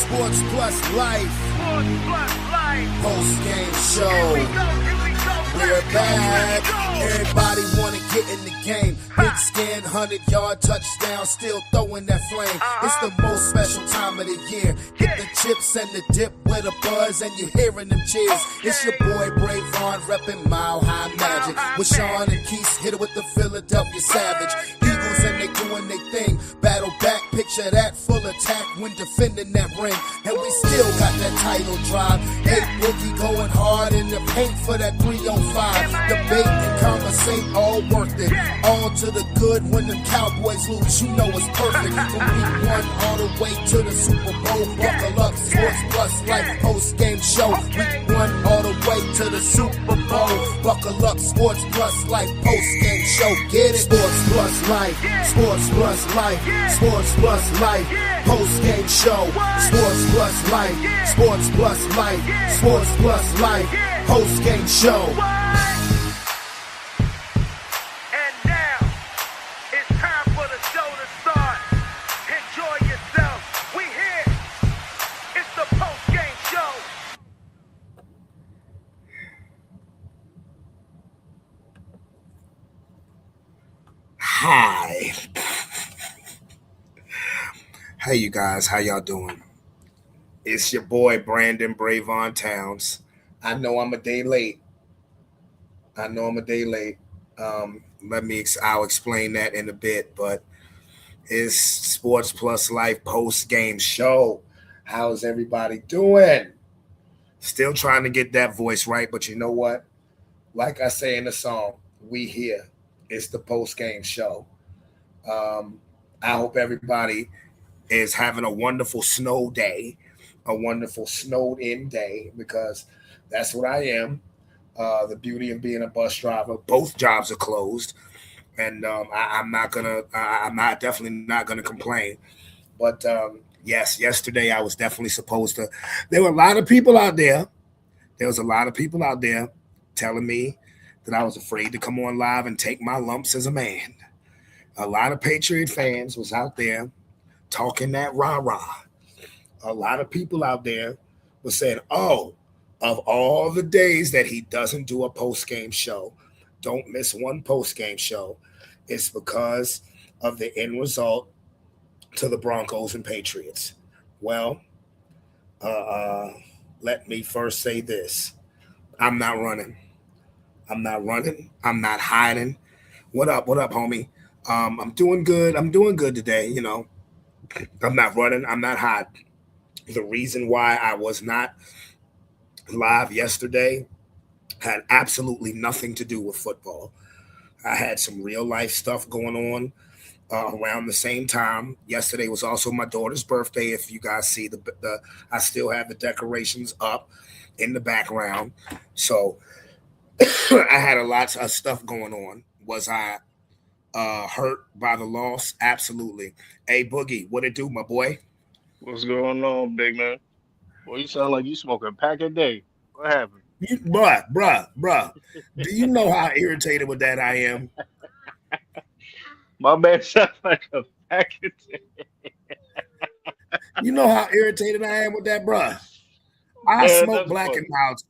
Sports Plus Life. Sports Plus Life. Post game show. Here we go. We're back. Here we go. Everybody wanna get in the game. Big scan, 100-yard touchdown, still throwing that flame. It's the most special time of the year. Get the chips and the dip with a buzz, and you're hearing them cheers. It's your boy Bravon repping Mile High Magic. With Sean and Keith, hit it with the Philadelphia Savage. Eagles and they doing their thing. Battle back, picture that full attack when defending that ring. And we still got that title drive. Hey, Boogie going hard in the paint for that 305. Debate and conversate, all worth it. All to the good when the Cowboys lose, you know it's perfect. From week 1 all the way to the Super Bowl. Buckle up, Sports Plus Life post-game show. Week 1 all the way to the Super Bowl. Buckle up, Sports Plus Life post-game show. Get it? Sports Plus Life, Sports Plus Life, Sports Plus Life post-game show. Sports Plus Life, Sports Plus Life, Sports Plus Life post-game show. And now, it's time for the show to start. Enjoy yourself. We here. It's the post-game show. Hi. Hey, you guys. How y'all doing? It's your boy, Brandon Bravon Towns. I know I'm a day late. I'll explain that in a bit, but it's Sports Plus Life post-game show. How's everybody doing? Still trying to get that voice right, but you know what? Like I say in the song, we here. It's the post-game show. I hope everybody is having a wonderful snow day, a wonderful snowed-in day, because that's what I am. The beauty of being a bus driver. Both jobs are closed, and I'm definitely not gonna complain. But yes, yesterday I was definitely supposed to. There were a lot of people out there. There was a lot of people out there telling me that I was afraid to come on live and take my lumps as a man. A lot of Patriot fans was out there talking that rah-rah. A lot of people out there were saying, oh, of all the days that he doesn't do a post-game show, don't miss one post-game show, it's because of the end result to the Broncos and Patriots. Well, let me first say this. I'm not running. I'm not hiding. What up, homie? I'm doing good. I'm doing good today, you know. I'm not running. I'm not hiding. The reason why I was not live yesterday had absolutely nothing to do with football. I had some real life stuff going on around the same time. Yesterday was also my daughter's birthday. If you guys see the I still have the decorations up in the background. So I had a lot of stuff going on. Was I hurt by the loss? Absolutely. Hey, Boogie, what it do, my boy? What's going on, big man? Well, you sound like you smoke a pack a day. What happened? Bruh. Do you know how irritated with that I am? My man sounds like a pack a day. You know how irritated I am with that, bruh. I Yeah, smoke that's black funny. and milds.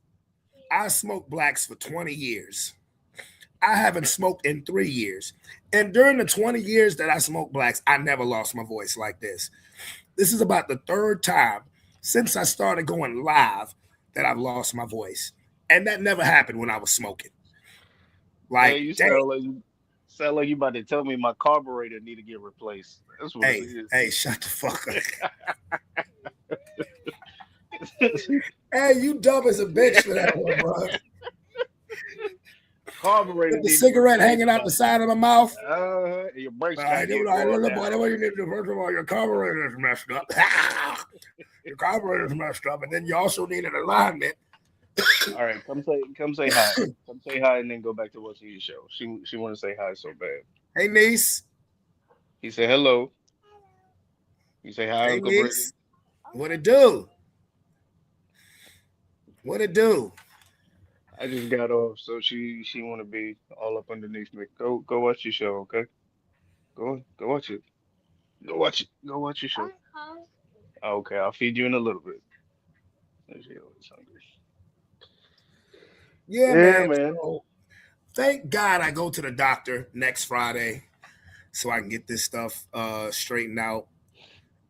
I smoked blacks for 20 years. I haven't smoked in 3 years. And during the 20 years that I smoked blacks, I never lost my voice like this. This is about the third time since I started going live that I've lost my voice. And that never happened when I was smoking. Man, Like, you dang, sound like you about to tell me my carburetor need to get replaced. That's what it hey, shut the fuck up. is. Hey, you dumb as a bitch for that one, bro. Carburetor With the needs cigarette hanging out the side of my mouth. your brakes All gotta right, get look, worn boy, down. that's what you need to do. First of all, your carburetor is messed up. Your carburetor is messed up, and then you also need an alignment. All right, come say hi. Come say hi and then go back to watching your show. She wanna say hi so bad. Hey, niece. He said hello. You say hi, Hey, Uncle Brittany. niece. What it do? What it do? I just got off, so she want to be all up underneath me. Go watch your show, okay? Go watch it. Go watch your show. Okay, I'll feed you in a little bit. She always hungry. Yeah, Yeah, man. man. So thank God I go to the doctor next Friday so I can get this stuff straightened out.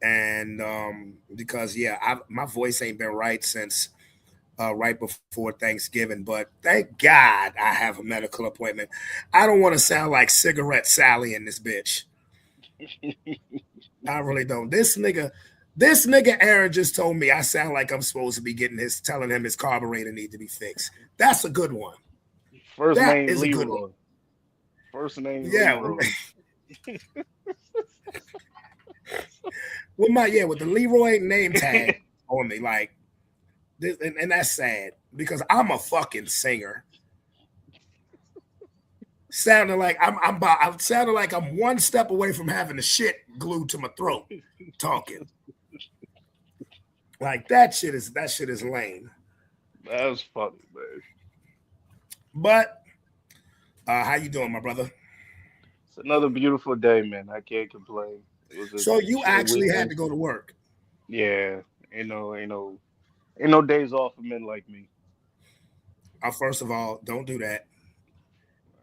And because my voice ain't been right since right before Thanksgiving. But thank God I have a medical appointment. I don't want to sound like Cigarette Sally in this bitch. I really don't. This nigga Aaron just told me I sound like I'm supposed to be telling him his carburetor need to be fixed. That's a good one. First That name is a good one. Leroy. First name Yeah, Leroy. with the Leroy name tag on me, like this, and that's sad because I'm a fucking singer. Sounding like I'm sounding like I'm one step away from having the shit glued to my throat, talking. Like that shit is lame. That was funny, man. But how you doing, my brother? It's another beautiful day, man. I can't complain. It was a So you chill actually had weekend. to go to work. Yeah, ain't no days off for men like me. First of all, don't do that.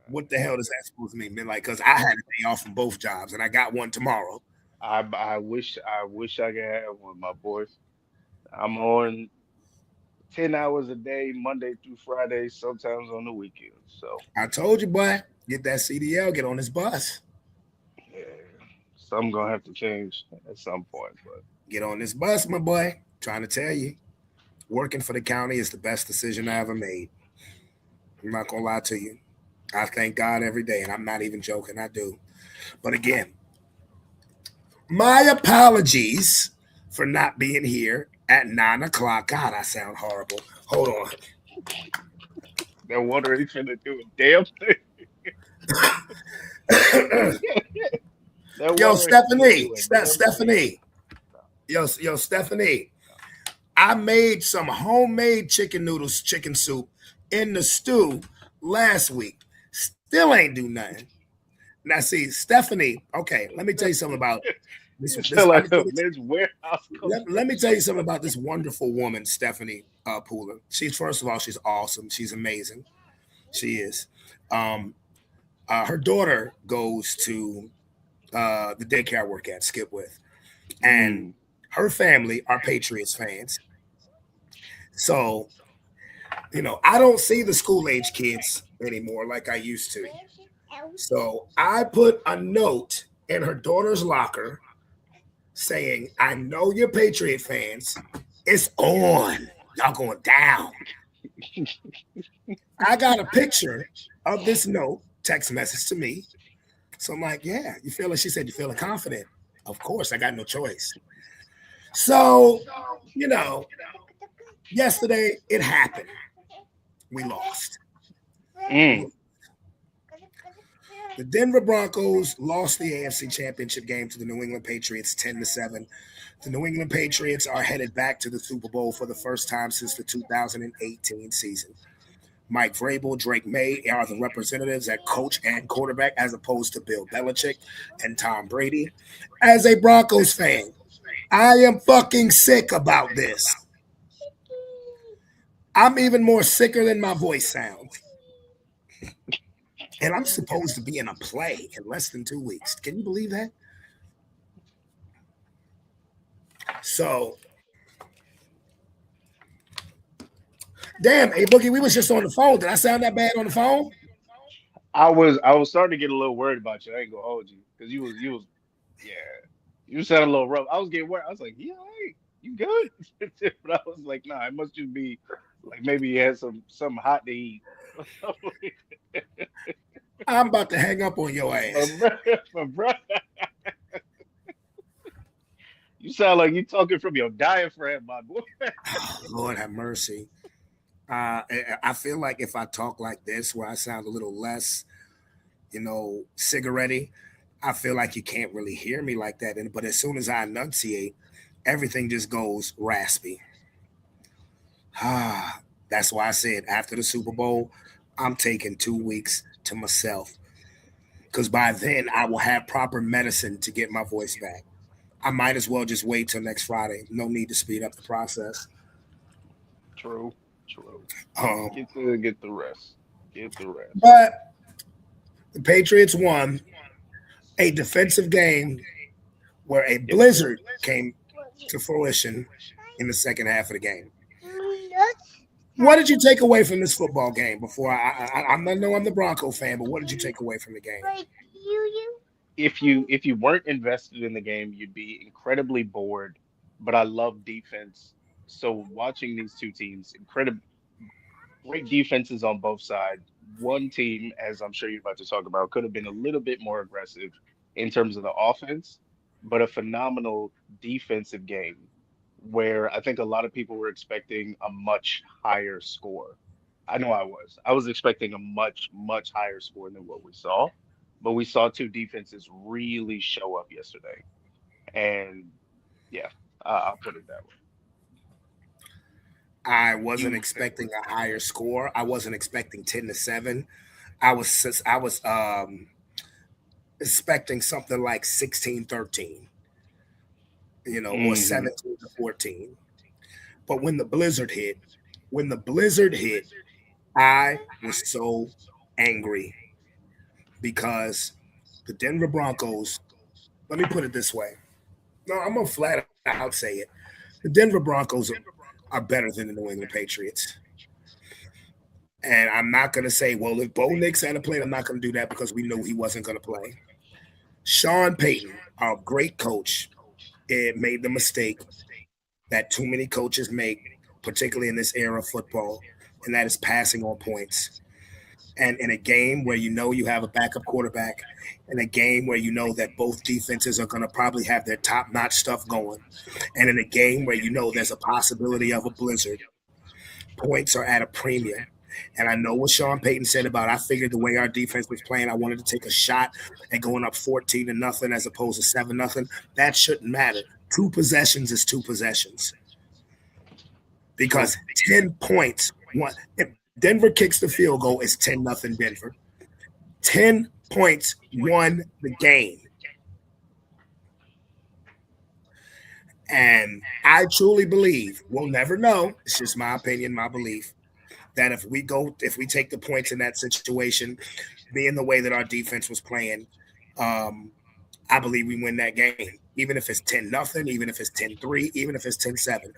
What the hell does that supposed to mean? Man, like, because I had a day off from both jobs and I got one tomorrow. I wish I could have one, my boys. I'm on 10 hours a day, Monday through Friday, sometimes on the weekends. So I told you, boy, get that CDL, get on this bus. yeah, so I'm gonna have to change at some point. But Get on this bus, my boy. Trying to tell you, working for the county is the best decision I ever made. I'm not gonna lie to you. I thank God every day, and I'm not even joking. I do. But again, my apologies for not being here at 9 o'clock. God, I sound horrible. Hold on. that water ain't finna do a damn thing. That Yo, water ain't finna Stephanie, do a damn thing. Stephanie, yo, Stephanie. I made some homemade chicken noodles, chicken soup in the stew last week. Still ain't do nothing. Now, see, Stephanie. Okay, let me tell you something about this. You This sound let me like tell a you, men's warehouse let me tell you something commercial. about this wonderful woman, Stephanie Pooler. She's first of all, she's awesome. She's amazing. She is. Um, her daughter goes to the daycare I work at, Skip with, and Mm, her family are Patriots fans. So I don't see the school age kids anymore like I used to. So I put a note in her daughter's locker saying, I know you're Patriot fans. It's on. Y'all going down. I got a picture of this note, text message to me. So I'm like, yeah, you feeling? She said, you feeling confident? Of course, I got no choice. So, you know, yesterday it happened. We lost. mm, The Denver Broncos lost the AFC Championship game to the New England Patriots 10-7. The New England Patriots are headed back to the Super Bowl for the first time since the 2018 season. Mike Vrabel, Drake May are the representatives at coach and quarterback, as opposed to Bill Belichick and Tom Brady. As a Broncos fan, I am fucking sick about this. I'm even more sicker than my voice sounds. And I'm supposed to be in a play in less than 2 weeks. Can you believe that? So, damn, hey Boogie, we was just on the phone. Did I sound that bad on the phone? I was starting to get a little worried about you. I ain't gonna hold you because you was yeah, you sound a little rough. I was getting worried. I was like, yeah, hey, you good? But I was like, nah, it must just be like maybe you had something hot to eat. I'm about to hang up on your My ass. brother, my brother, you sound like you talking from your diaphragm, my boy. Oh, Lord have mercy. I feel like if I talk like this, where I sound a little less, cigarette, I feel like you can't really hear me like that. But as soon as I enunciate, everything just goes raspy. That's why I said after the Super Bowl, I'm taking 2 weeks to myself because by then I will have proper medicine to get my voice back. I might as well just wait till next Friday. No need to speed up the process. True. True. Um, Get the rest. Get the rest. but the Patriots won a defensive game where a Yep. blizzard came to fruition in the second half of the game. What did you take away from this football game? Before I know I'm the Bronco fan, but what did you take away from the game? If you weren't invested in the game, you'd be incredibly bored. But I love defense. So watching these two teams, incredible great defenses on both sides. One team, as I'm sure you're about to talk about, could have been a little bit more aggressive in terms of the offense, but a phenomenal defensive game where I think a lot of people were expecting a much higher score. I know I was. I was expecting a much, much higher score than what we saw, but we saw two defenses really show up yesterday. And yeah, I'll put it that way. I wasn't You, expecting a higher score. I wasn't expecting 10-7. I was expecting something like 16-13, or hmm 17-14. But when the blizzard hit, I was so angry because the Denver Broncos, let me put it this way. No, I'm gonna flat out say it. The Denver Broncos are better than the New England Patriots. And I'm not gonna say, well, if Bo Nix had to play, I'm not gonna do that because we knew he wasn't gonna play. Sean Payton, our great coach, it made the mistake that too many coaches make, particularly in this era of football, and that is passing on points. And in a game where you know you have a backup quarterback, in a game where you know that both defenses are going to probably have their top notch stuff going, and in a game where you know there's a possibility of a blizzard, points are at a premium. And I know what Sean Payton said about I figured the way our defense was playing, I wanted to take a shot at going up 14-0 as opposed to 7-0. That shouldn't matter. Two possessions is two possessions. true. Because 10 points, if Denver kicks the field goal, it's 10-0 Denver. 10 points won the game. And I truly believe, we'll never know, it's just my opinion, my belief, that if we take the points in that situation, being the way that our defense was playing, I believe we win that game. Even if it's 10-0, even if it's 10-3, even if it's 10-7,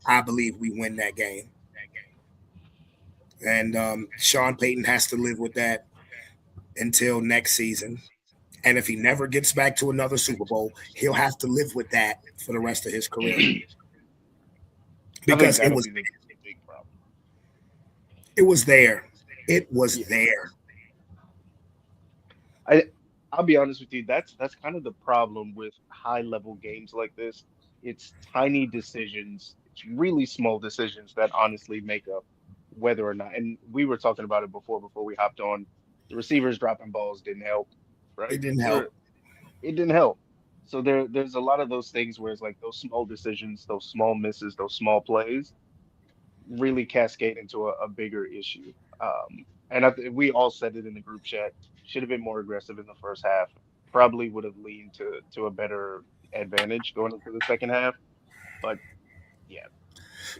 I believe we win that game. And Sean Payton has to live with that until next season. And if he never gets back to another Super Bowl, he'll have to live with that for the rest of his career. I think Because that'll be the big problem. it was there. It was Yeah. there. I I'll be honest with you, that's kind of the problem with high level games like this. It's tiny decisions, it's really small decisions that honestly make up whether or not. And we were talking about it before we hopped on. The receivers dropping balls didn't help, It right? didn't help. It didn't help. So there's a lot of those things where it's like those small decisions, those small misses, those small plays really cascade into a bigger issue. And we all said it in the group chat. Should have been more aggressive in the first half. Probably would have leaned to a better advantage going into the second half. But yeah,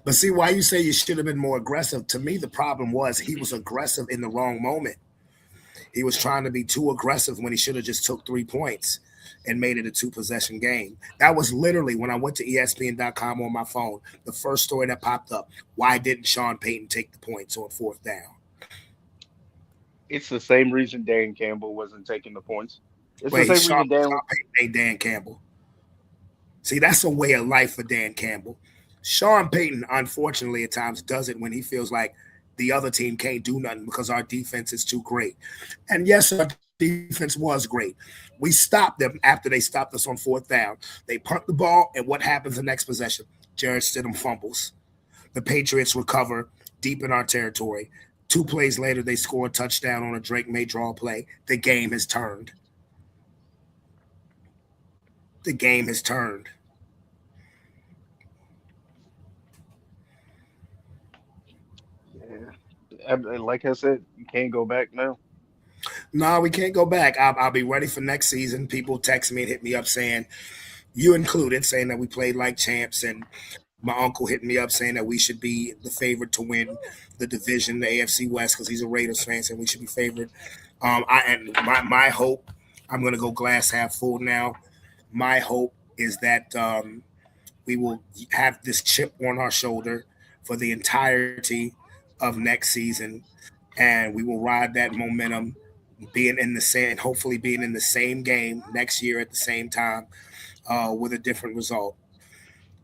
But see, why you say you should have been more aggressive? To me, the problem was he was aggressive in the wrong moment. He was trying to be too aggressive when he should have just took 3 points and made it a two-possession game. That was literally when I went to ESPN.com on my phone, the first story that popped up. Why didn't Sean Payton take the points on fourth down? it's the same reason Dan Campbell wasn't taking the points. It's the Wait, same Sean, reason Dan. Sean Payton ain't Dan Campbell. See, that's a way of life for Dan Campbell. Sean Payton, unfortunately, at times does it when he feels like the other team can't do nothing because our defense is too great. And yes, our defense was great. We stopped them after they stopped us on fourth down. They punt the ball, and what happens the next possession? Jared Stidham fumbles. The Patriots recover deep in our territory. 2 plays later, they score a touchdown on a Drake May draw play. The game has turned. The game has turned. Yeah, like I said, you can't go back now. No, we can't go back. I'll be ready for next season. People text me and hit me up saying, you included, saying that we played like champs, and my uncle hit me up saying that we should be the favorite to win the division, the AFC West, because he's a Raiders fan, and we should be favored. My hope, I'm gonna go glass half full now. My hope is that we will have this chip on our shoulder for the entirety of next season, and we will ride that momentum, being in the same, hopefully being in the same game next year at the same time, with a different result.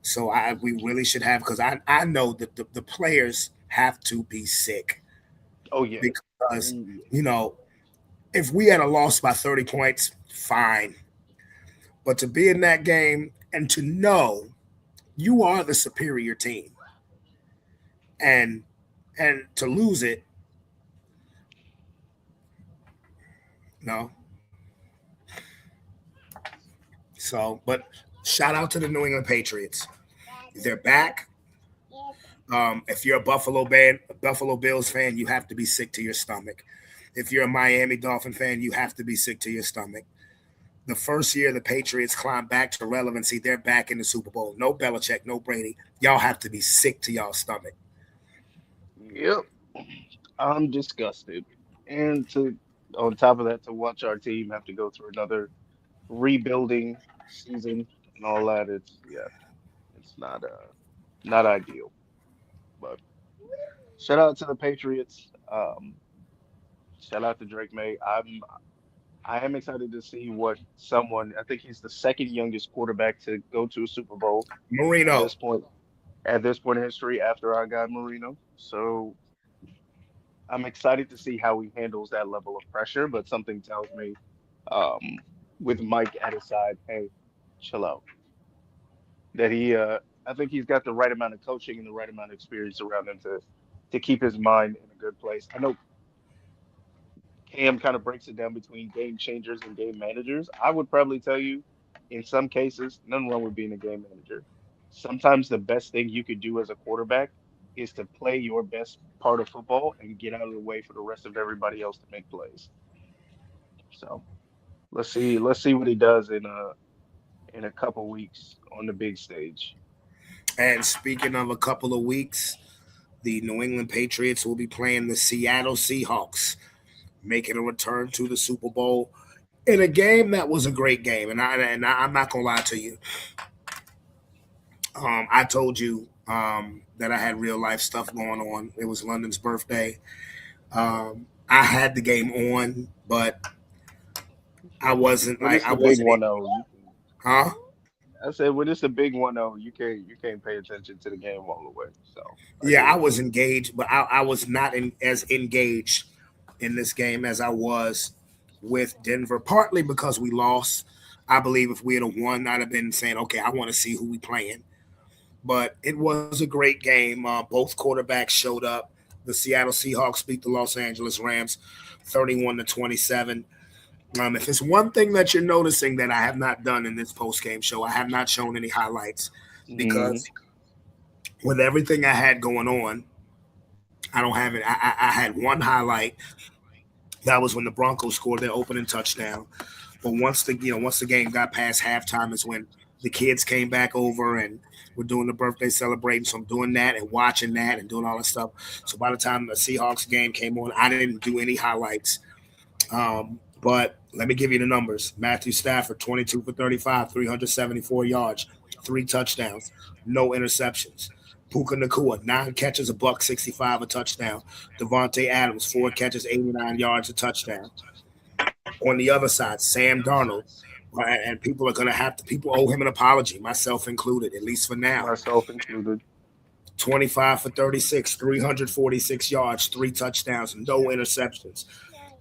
So we really should have, because I know that the players have to be sick, Oh yeah. because Oh, yeah. you know if we had a loss by 30 points, fine. But to be in that game and to know you are the superior team, and to lose it, no. So, but shout out to the New England Patriots. They're back. If you're a Buffalo Bills fan, you have to be sick to your stomach. If you're a Miami Dolphin fan, you have to be sick to your stomach. The first year the Patriots climbed back to relevancy, they're back in the Super Bowl. No Belichick, no Brady. Y'all have to be sick to y'all stomach. Yep. I'm disgusted. And to on top of that, to watch our team have to go through another rebuilding season and all that, it's not ideal. But shout out to the Patriots. Shout out to Drake May. I am excited to see what someone. I think he's the second youngest quarterback to go to a Super Bowl at Marino. this point. At this point in history, after our guy Marino. So I'm excited to see how he handles that level of pressure. But something tells me, um, with Mike at his side, hey, chill out. That I think he's got the right amount of coaching and the right amount of experience around him to keep his mind in a good place. I know Cam kind of breaks it down between game changers and game managers. I would probably tell you, in some cases, nothing wrong with being a game manager. Sometimes the best thing you could do as a quarterback is to play your best part of football and get out of the way for the rest of everybody else to make plays. So let's see what he does in a couple weeks on the big stage. And speaking of a couple of weeks, the New England Patriots will be playing the Seattle Seahawks, making a return to the Super Bowl in a game that was a great game. I'm not gonna lie to you. I told you that I had real life stuff going on. It was London's birthday. I had the game on, but I wasn't When like it's I the big wasn't. 1-0, Huh? I said when it's a big 1-0, you can't pay attention to the game all the way. So I Yeah, get I it. was engaged, but I was not as engaged in this game as I was with Denver, partly because we lost. I believe if we had won, I'd have been saying, okay, I want to see who we playing. But it was a great game. Both quarterbacks showed up. The Seattle Seahawks beat the Los Angeles Rams 31-27. If it's one thing that you're noticing that I have not done in this post game show, I have not shown any highlights, Hmm. because with everything I had going on, I don't have it. I had one highlight. That was when the Broncos scored their opening touchdown. But once the game got past halftime is when the kids came back over and we're doing the birthday celebrating. So I'm doing that and watching that and doing all that stuff. So by the time the Seahawks game came on, I didn't do any highlights. But let me give you the numbers. Matthew Stafford, 22 for 35, 374 yards, 3 touchdowns, no interceptions. Puka Nakua, 9 catches, a buck 65, a touchdown. Devontae Adams, 4 catches, 89 yards, a touchdown. On the other side, Sam Darnold, and people owe him an apology, myself included, at least for now. Myself included. 25 for 36, 346 yards, 3 touchdowns, no interceptions.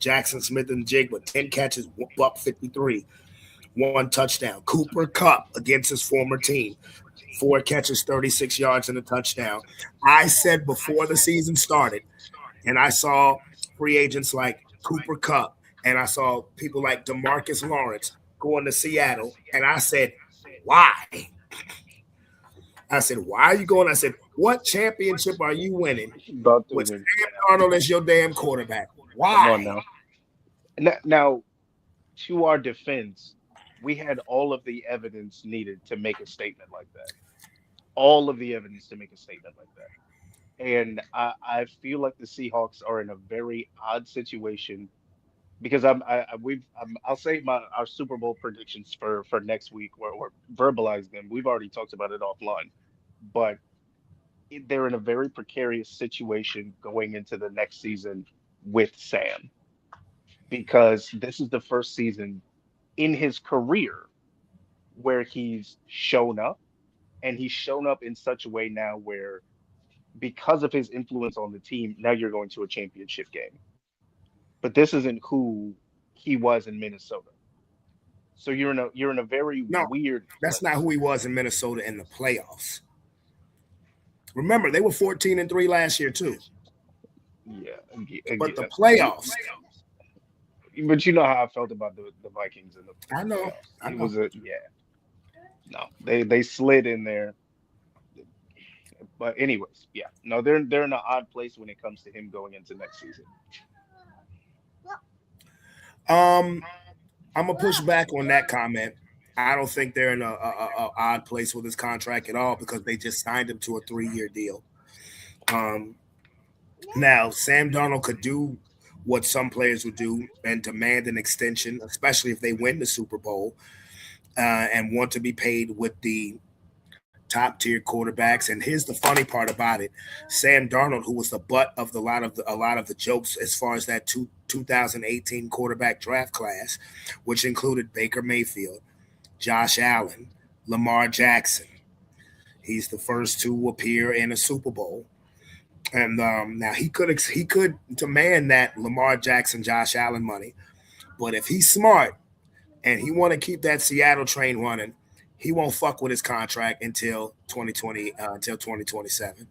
Jackson Smith and Jigba, 10 catches, buck 53, 1 touchdown. Cooper Cup against his former team, 4 catches, 36 yards, and a touchdown. I said before the season started, and I saw free agents like Cooper Cup, and I saw people like DeMarcus Lawrence going to Seattle, and I said, why? I said, why are you going? I said, what championship are you winning About to with win. Sam Darnold as your damn quarterback? Come on Why? now. Now, to our defense, We had all of the evidence needed to make a statement like that. All of the evidence to make a statement like that. And I feel like the Seahawks are in a very odd situation because I'll say our Super Bowl predictions for next week or verbalize them. We've already talked about it offline, but they're in a very precarious situation going into the next season with Sam because this is the first season in his career where he's shown up and he's shown up in such a way now where because of his influence on the team, now you're going to a championship game. But this isn't who he was in Minnesota. So you're in a very No, weird that's not place. who he was in Minnesota in the playoffs. Remember, they were 14-3 last year too. Yeah, But the yeah. playoffs, But you know how I felt about the Vikings in the I know, playoffs. I It know. was a yeah. No, they slid in there. But anyways, yeah. No, they're in an odd place when it comes to him going into next season. Um, I'm gonna push back on that comment. I don't think they're in a odd place with his contract at all because they just signed him to a 3-year deal. Um, Now Sam Darnold could do what some players would do and demand an extension, especially if they win the Super Bowl and want to be paid with the top tier quarterbacks. And here's the funny part about it: Sam Darnold, who was the butt of a lot of the jokes as far as that 2018 quarterback draft class, which included Baker Mayfield, Josh Allen, Lamar Jackson. He's the first to appear in a Super Bowl. And now he could demand that Lamar Jackson, Josh Allen money, but if he's smart and he want to keep that Seattle train running, he won't fuck with his contract until 2020 until 2027.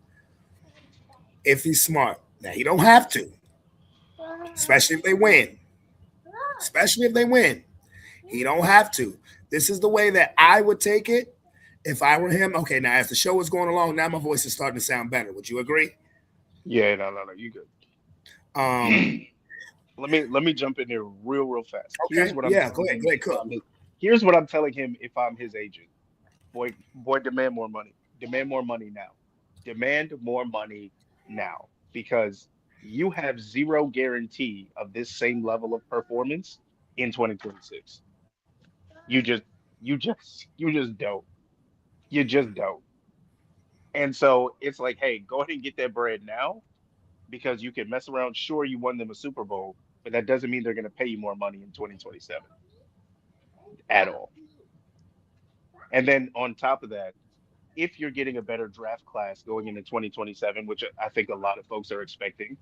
If he's smart, now he don't have to, especially if they win. Especially if they win, he don't have to. This is the way that I would take it if I were him. Okay, now as the show is going along, now my voice is starting to sound better. Would you agree? Yeah, no, you good. Um, Let me jump in there real fast. Here's okay, what I'm yeah, telling him go ahead, if cook. here's what I'm telling him if I'm his agent. Boy, demand more money. Demand more money now. Demand more money now because you have zero guarantee of this same level of performance in 2026. You just you just don't. You just don't. And so it's like, hey, go ahead and get that bread now because you can mess around. Sure, you won them a Super Bowl, but that doesn't mean they're going to pay you more money in 2027 at all. And then on top of that, if you're getting a better draft class going into 2027, which I think a lot of folks are expecting,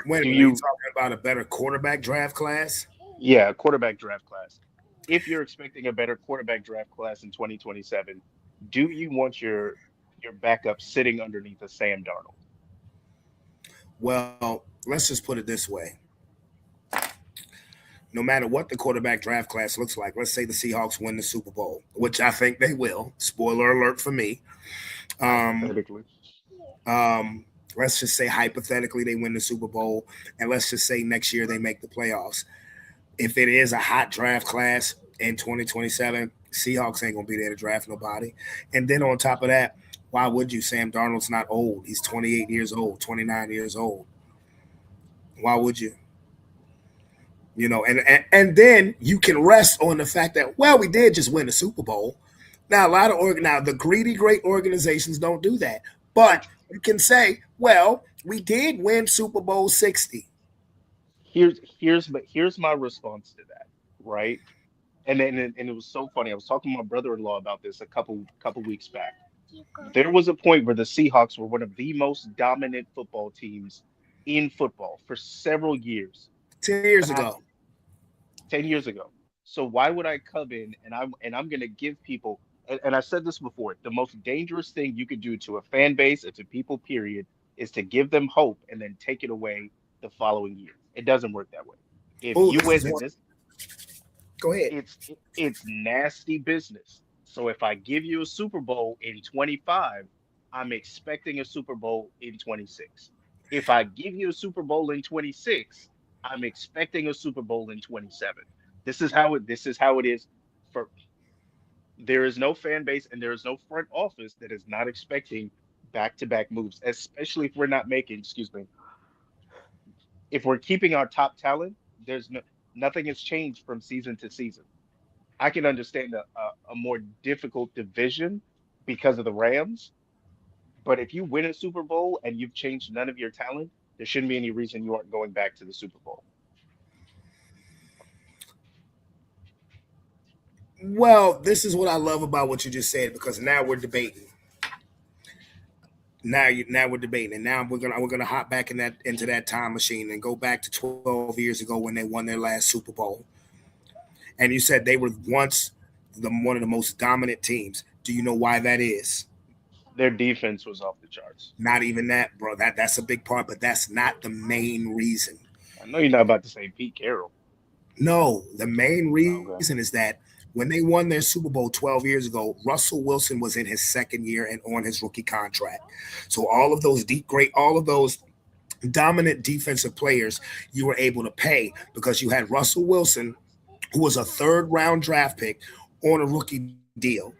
Wait a do minute, are you you, talking about a better quarterback draft class? yeah, quarterback draft class. If you're expecting a better quarterback draft class in 2027, do you want your backup sitting underneath a Sam Darnold? Well, let's just put it this way. No matter what the quarterback draft class looks like, let's say the Seahawks win the Super Bowl, which I think they will. Spoiler alert for me. Um, Hypothetically. um, let's just say hypothetically they win the Super Bowl, and let's just say next year they make the playoffs. If it is a hot draft class in 2027, Seahawks ain't gonna be there to draft nobody. And then on top of that, why would you? Sam Darnold's not old. He's 28 years old, 29 years old. Why would you? And then you can rest on the fact that, well, we did just win the Super Bowl. Now a lot of now the greedy great organizations don't do that, but you can say, well, we did win Super Bowl 60. Here's my response to that, right? And it was so funny. I was talking to my brother-in-law about this a couple weeks back. There was a point where the Seahawks were one of the most dominant football teams in football for several years, 10 years back ago. 10 years ago. So why would I come in and I'm going to give people and I said this before, the most dangerous thing you could do to a fan base and to people period is to give them hope and then take it away the following year. It doesn't work that way. If Oh, you this win is in one. this Go ahead. it's nasty business. So if I give you a Super Bowl in 25, I'm expecting a Super Bowl in 26. If I give you a Super Bowl in 26, I'm expecting a Super Bowl in 27. This is how it is. For There is no fan base and there is no front office that is not expecting back-to-back moves, especially if we're not making, excuse me, if we're keeping our top talent. Nothing has changed from season to season. I can understand a more difficult division because of the Rams, but if you win a Super Bowl and you've changed none of your talent, there shouldn't be any reason you aren't going back to the Super Bowl. Well, this is what I love about what you just said because now we're debating. Now we're debating, and now we're gonna hop back into that time machine and go back to 12 years ago when they won their last Super Bowl. And you said they were once one of the most dominant teams. Do you know why that is? Their defense was off the charts. Not even that, bro. That's a big part, but that's not the main reason. I know you're not about to say Pete Carroll. No, the main Okay. reason is that when they won their Super Bowl 12 years ago, Russell Wilson was in his second year and on his rookie contract. So all of those dominant defensive players you were able to pay because you had Russell Wilson, who was a third round draft pick on a rookie deal.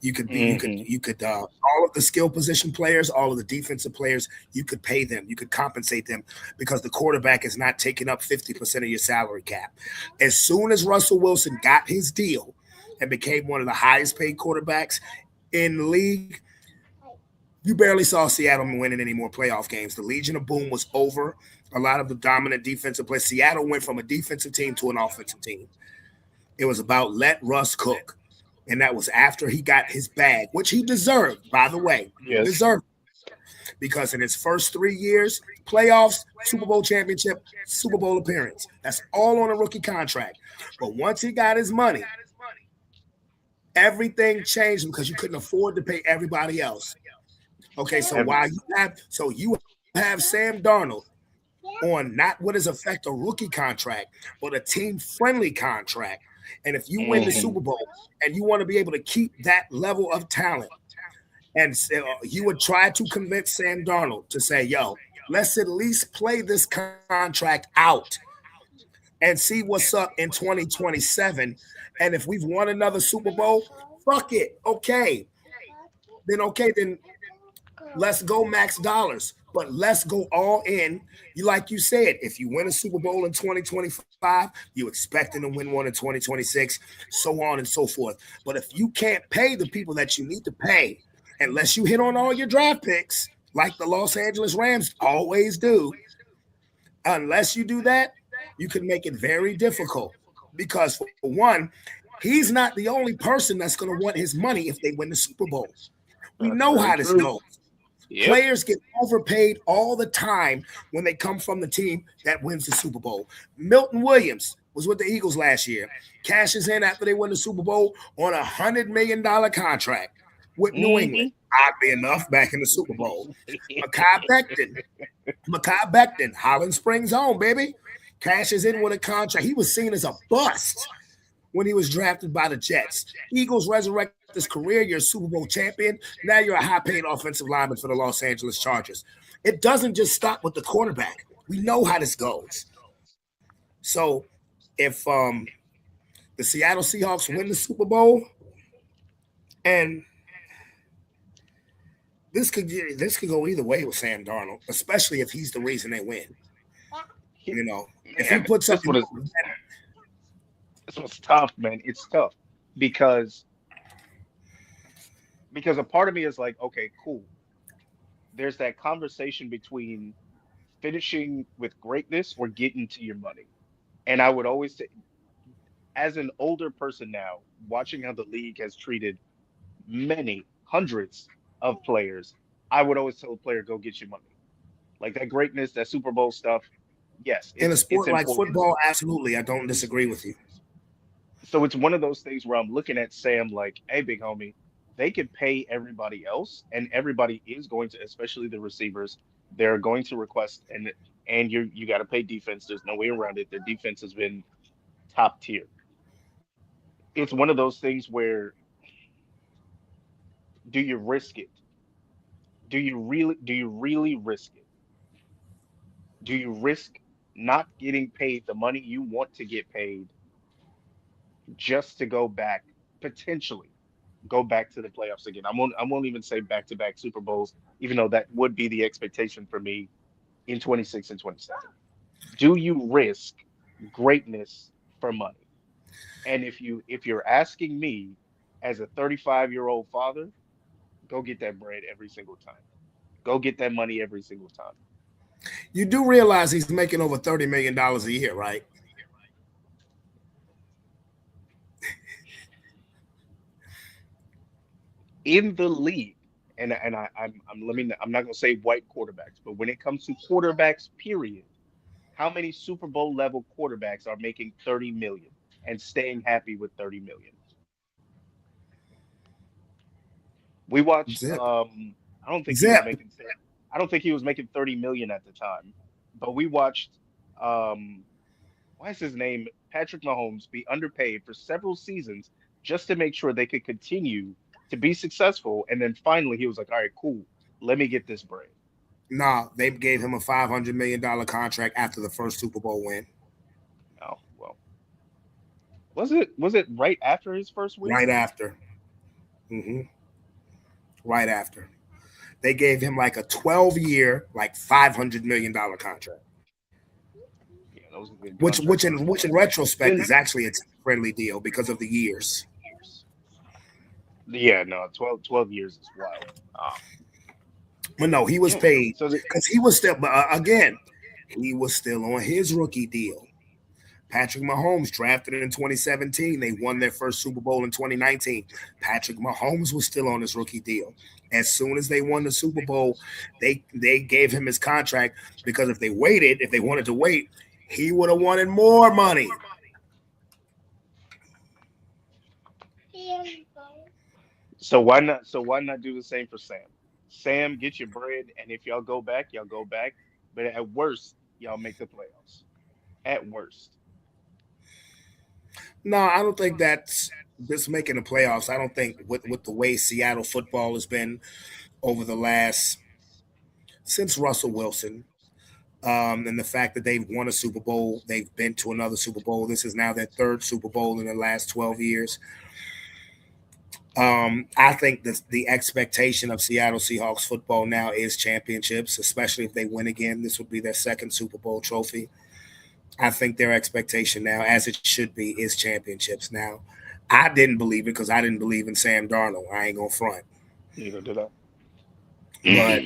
All of the skill position players, all of the defensive players, you could pay them, you could compensate them because the quarterback is not taking up 50% of your salary cap. As soon as Russell Wilson got his deal and became one of the highest paid quarterbacks in the league, you barely saw Seattle winning any more playoff games. The Legion of Boom was over. A lot of the dominant defensive players. Seattle went from a defensive team to an offensive team. It was about let Russ cook. And that was after he got his bag, which he deserved, by the way. Yes. Deserved. Because in his first 3 years, playoffs, Super Bowl championship, Super Bowl appearance. That's all on a rookie contract. But once he got his money, everything changed because you couldn't afford to pay everybody else. Okay, so you have Sam Darnold on not what is affect a rookie contract, but a team-friendly contract. And if you win the Super Bowl and you want to be able to keep that level of talent, and you would try to convince Sam Darnold to say, yo, let's at least play this contract out and see what's up in 2027. And if we've won another Super Bowl, fuck it. Okay, then let's go max dollars. But let's go all in. Like you said, if you win a Super Bowl in 2025, you expecting to win one in 2026, so on and so forth. But if you can't pay the people that you need to pay, unless you hit on all your draft picks, like the Los Angeles Rams always do, unless you do that, you can make it very difficult. Because for one, he's not the only person that's going to want his money if they win the Super Bowl. We know how this goes. Yep. Players get overpaid all the time when they come from the team that wins the Super Bowl. Milton Williams was with the Eagles last year. Cashes in after they win the Super Bowl on $100 million contract with New England. Oddly enough, back in the Super Bowl. Mekhi Becton, Holland Springs home, baby. Cashes in with a contract. He was seen as a bust when he was drafted by the Jets. Eagles resurrect his career. You're a Super Bowl champion. Now you're a high-paid offensive lineman for the Los Angeles Chargers. It doesn't just stop with the quarterback. We know how this goes. So if the Seattle Seahawks win the Super Bowl, and this could go either way with Sam Darnold, especially if he's the reason they win. You know, if he puts up. This was tough, man. It's tough because a part of me is like, okay, cool. There's that conversation between finishing with greatness or getting to your money. And I would always say, as an older person now, watching how the league has treated many hundreds of players, I would always tell a player, go get your money. Like that greatness, that Super Bowl stuff. Yes. In a sport like important. football, absolutely. I don't disagree with you. So it's one of those things where I'm looking at Sam like, hey, big homie, they could pay everybody else, and everybody is going to, especially the receivers, they're going to request, and you got to pay defense. There's no way around it. Their defense has been top tier. It's one of those things where do you risk it? Do you really risk it? Do you risk not getting paid the money you want to get paid just to go back, potentially go back to the playoffs again. I won't even say back-to-back Super Bowls, even though that would be the expectation for me in 26 and 27. Do you risk greatness for money? And if you're asking me as a 35-year-old father, go get that bread every single time. Go get that money every single time. You do realize he's making over $30 million a year, right? In the league, I'm not gonna say white quarterbacks, but when it comes to quarterbacks, period, how many Super Bowl level quarterbacks are making 30 million and staying happy with 30 million? We watched Zip, I don't think he was zip. making I don't think he was making 30 million at the time, but we watched um why is his name Patrick Mahomes be underpaid for several seasons just to make sure they could continue to be successful, and then finally he was like, all right, cool, let me get this bread. Nah, they gave him a $500 million contract after the first Super Bowl win. Oh, well, was it right after his first win? Right after. hmm Right after. They gave him like a 12-year, like $500 million contract, Yeah, those are good which contracts which for in him. which in retrospect Then is actually a friendly deal because of the years. yeah, no, 12 years is wild. But no, he was Yeah. paid So because he was still. But again, he was still on his rookie deal. Patrick Mahomes drafted in 2017. They won their first Super Bowl in 2019. Patrick Mahomes was still on his rookie deal. As soon as they won the Super Bowl, they gave him his contract because if they wanted to wait, he would have wanted more money. so why not do the same for Sam? Sam, get your bread, and if y'all go back, y'all go back. But at worst, y'all make the playoffs. At worst. No, I don't think that's this making the playoffs. I don't think with the way Seattle football has been over the last since Russell Wilson, and the fact that they've won a Super Bowl, they've been to another Super Bowl. This is now their third Super Bowl in the last 12 years. I think the expectation of Seattle Seahawks football now is championships, especially if they win again. This would be their second Super Bowl trophy. I think their expectation now, as it should be, is championships. Now, I didn't believe it because I didn't believe in Sam Darnold. I ain't gonna front, Neither did I. but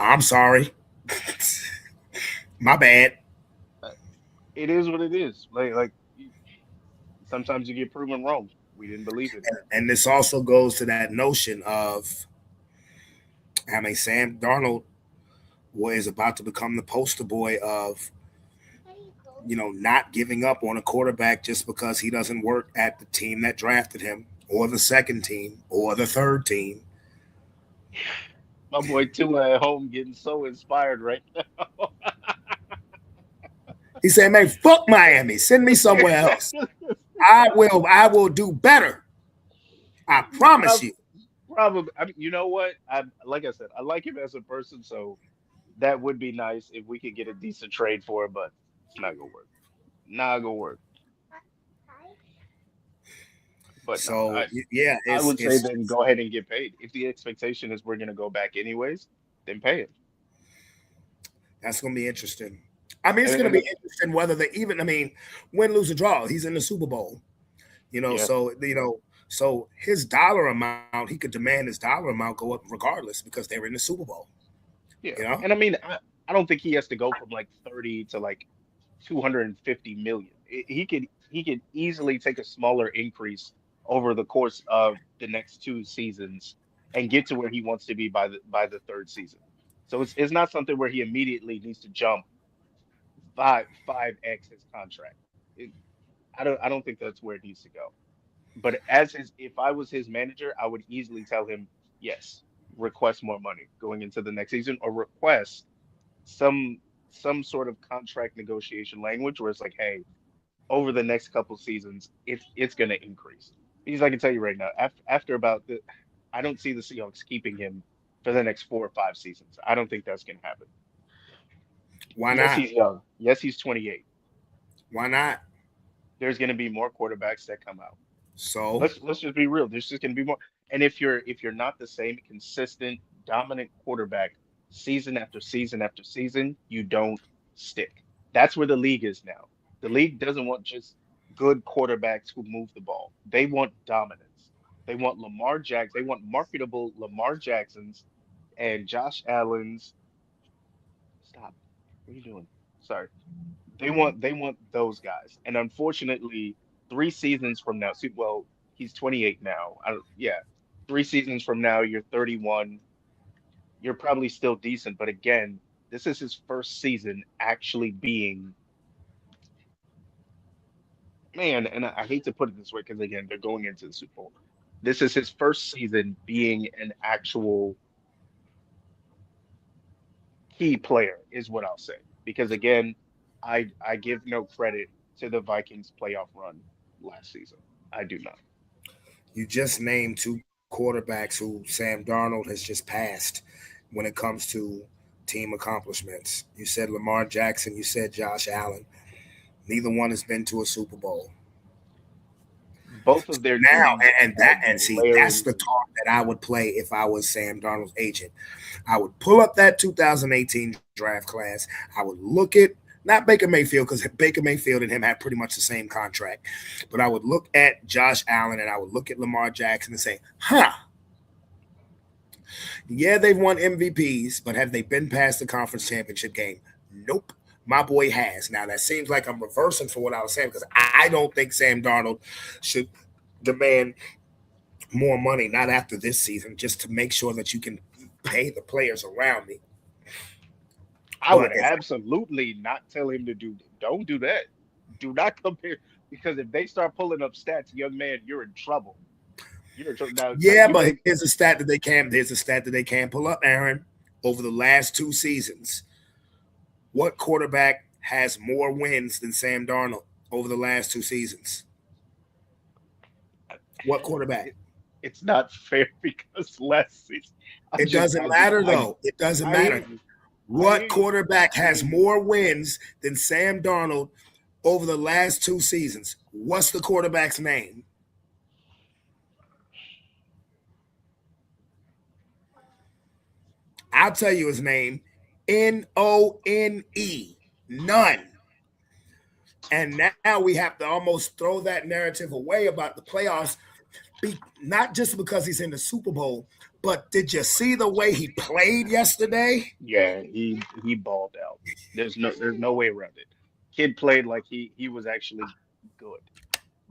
I'm sorry. My bad. It is what it is. Like sometimes you get proven wrong. We didn't believe in him. And this also goes to that notion of, I mean, Sam Darnold is about to become the poster boy of, not giving up on a quarterback just because he doesn't work at the team that drafted him or the second team or the third team. My boy Tua at home getting so inspired right now. He said, man, fuck Miami. Send me somewhere else. I will do better. I promise you. Probably. I mean, you know what? Like I said, I like him as a person, so that would be nice if we could get a decent trade for him, but it's not gonna work. Not gonna work. But no, So yeah, I it's would say it's then go ahead and get paid. If the expectation is we're gonna go back anyways, then pay him. that's gonna be interesting. I mean, it's And, gonna and be interesting whether they even. I mean, win, lose, or draw. He's in the Super Bowl. yeah, So his dollar amount, he could demand his dollar amount go up regardless because they're in the Super Bowl. yeah. You know, And I mean, I don't think he has to go from like 30 to like 250 million. He could easily take a smaller increase over the course of the next two seasons and get to where he wants to be by the third season. So it's not something where he immediately needs to jump five x his contract. It, I don't think that's where it needs to go. But if I was his manager, I would easily tell him yes, request more money going into the next season, or request some some sort of contract negotiation language where it's like, hey, over the next couple seasons, it's going to increase. Because I can tell you right now, after about I don't see the Seahawks keeping him for the next 4 or 5 seasons. I don't think that's going to happen. why Yes, not? he's young. Yes, he's 28. Why not? There's going to be more quarterbacks that come out. So Let's just be real. There's just going to be more. And if you're not the same consistent dominant quarterback season after season after season, you don't stick. That's where the league is now. The league doesn't want just good quarterbacks who move the ball. They want dominance. They want Lamar Jackson. They want marketable Lamar Jacksons and Josh Allen's. Stop. What are you doing? Sorry. They want those guys. And unfortunately, 3 seasons from now, well, he's 28 now. Yeah. 3 seasons from now, you're 31. You're probably still decent, but again, this is his first season actually being man, and I hate to put it this way because again, they're going into the Super Bowl. This is his first season being an actual key player, is what I'll say. Because again, I give no credit to the Vikings playoff run last season. I do not. you just named two quarterbacks who Sam Darnold has just passed when it comes to team accomplishments. You said Lamar Jackson, you said Josh Allen. Neither one has been to a Super Bowl. Both of their Now teams and see that's the talk that I would play if I was Sam Darnold's agent. I would pull up that 2018 draft class. I would look at not Baker Mayfield because Baker Mayfield and him had pretty much the same contract, but I would look at Josh Allen and I would look at Lamar Jackson and say, yeah, they've won MVPs, but have they been past the conference championship game? Nope. My boy has. Now, that seems like I'm reversing for what I was saying because I don't think Sam Darnold should demand more money, not after this season, just to make sure that you can pay the players around me. I would absolutely not tell him to don't do that. Do not compare because if they start pulling up stats, young man, you're in trouble. You're in trouble. Now, yeah, but here's a stat that they can pull up, Aaron. Over the last 2 seasons, what quarterback has more wins than Sam Darnold over the last 2 seasons? What quarterback? It's not fair because last season. It doesn't matter, though. It doesn't matter. What quarterback has more wins than Sam Darnold over the last 2 seasons? What's the quarterback's name? I'll tell you his name. None. None. And now we have to almost throw that narrative away about the playoffs, not just because he's in the Super Bowl, but did you see the way he played yesterday? Yeah, he balled out. There's no way around it. Kid played like he was actually good,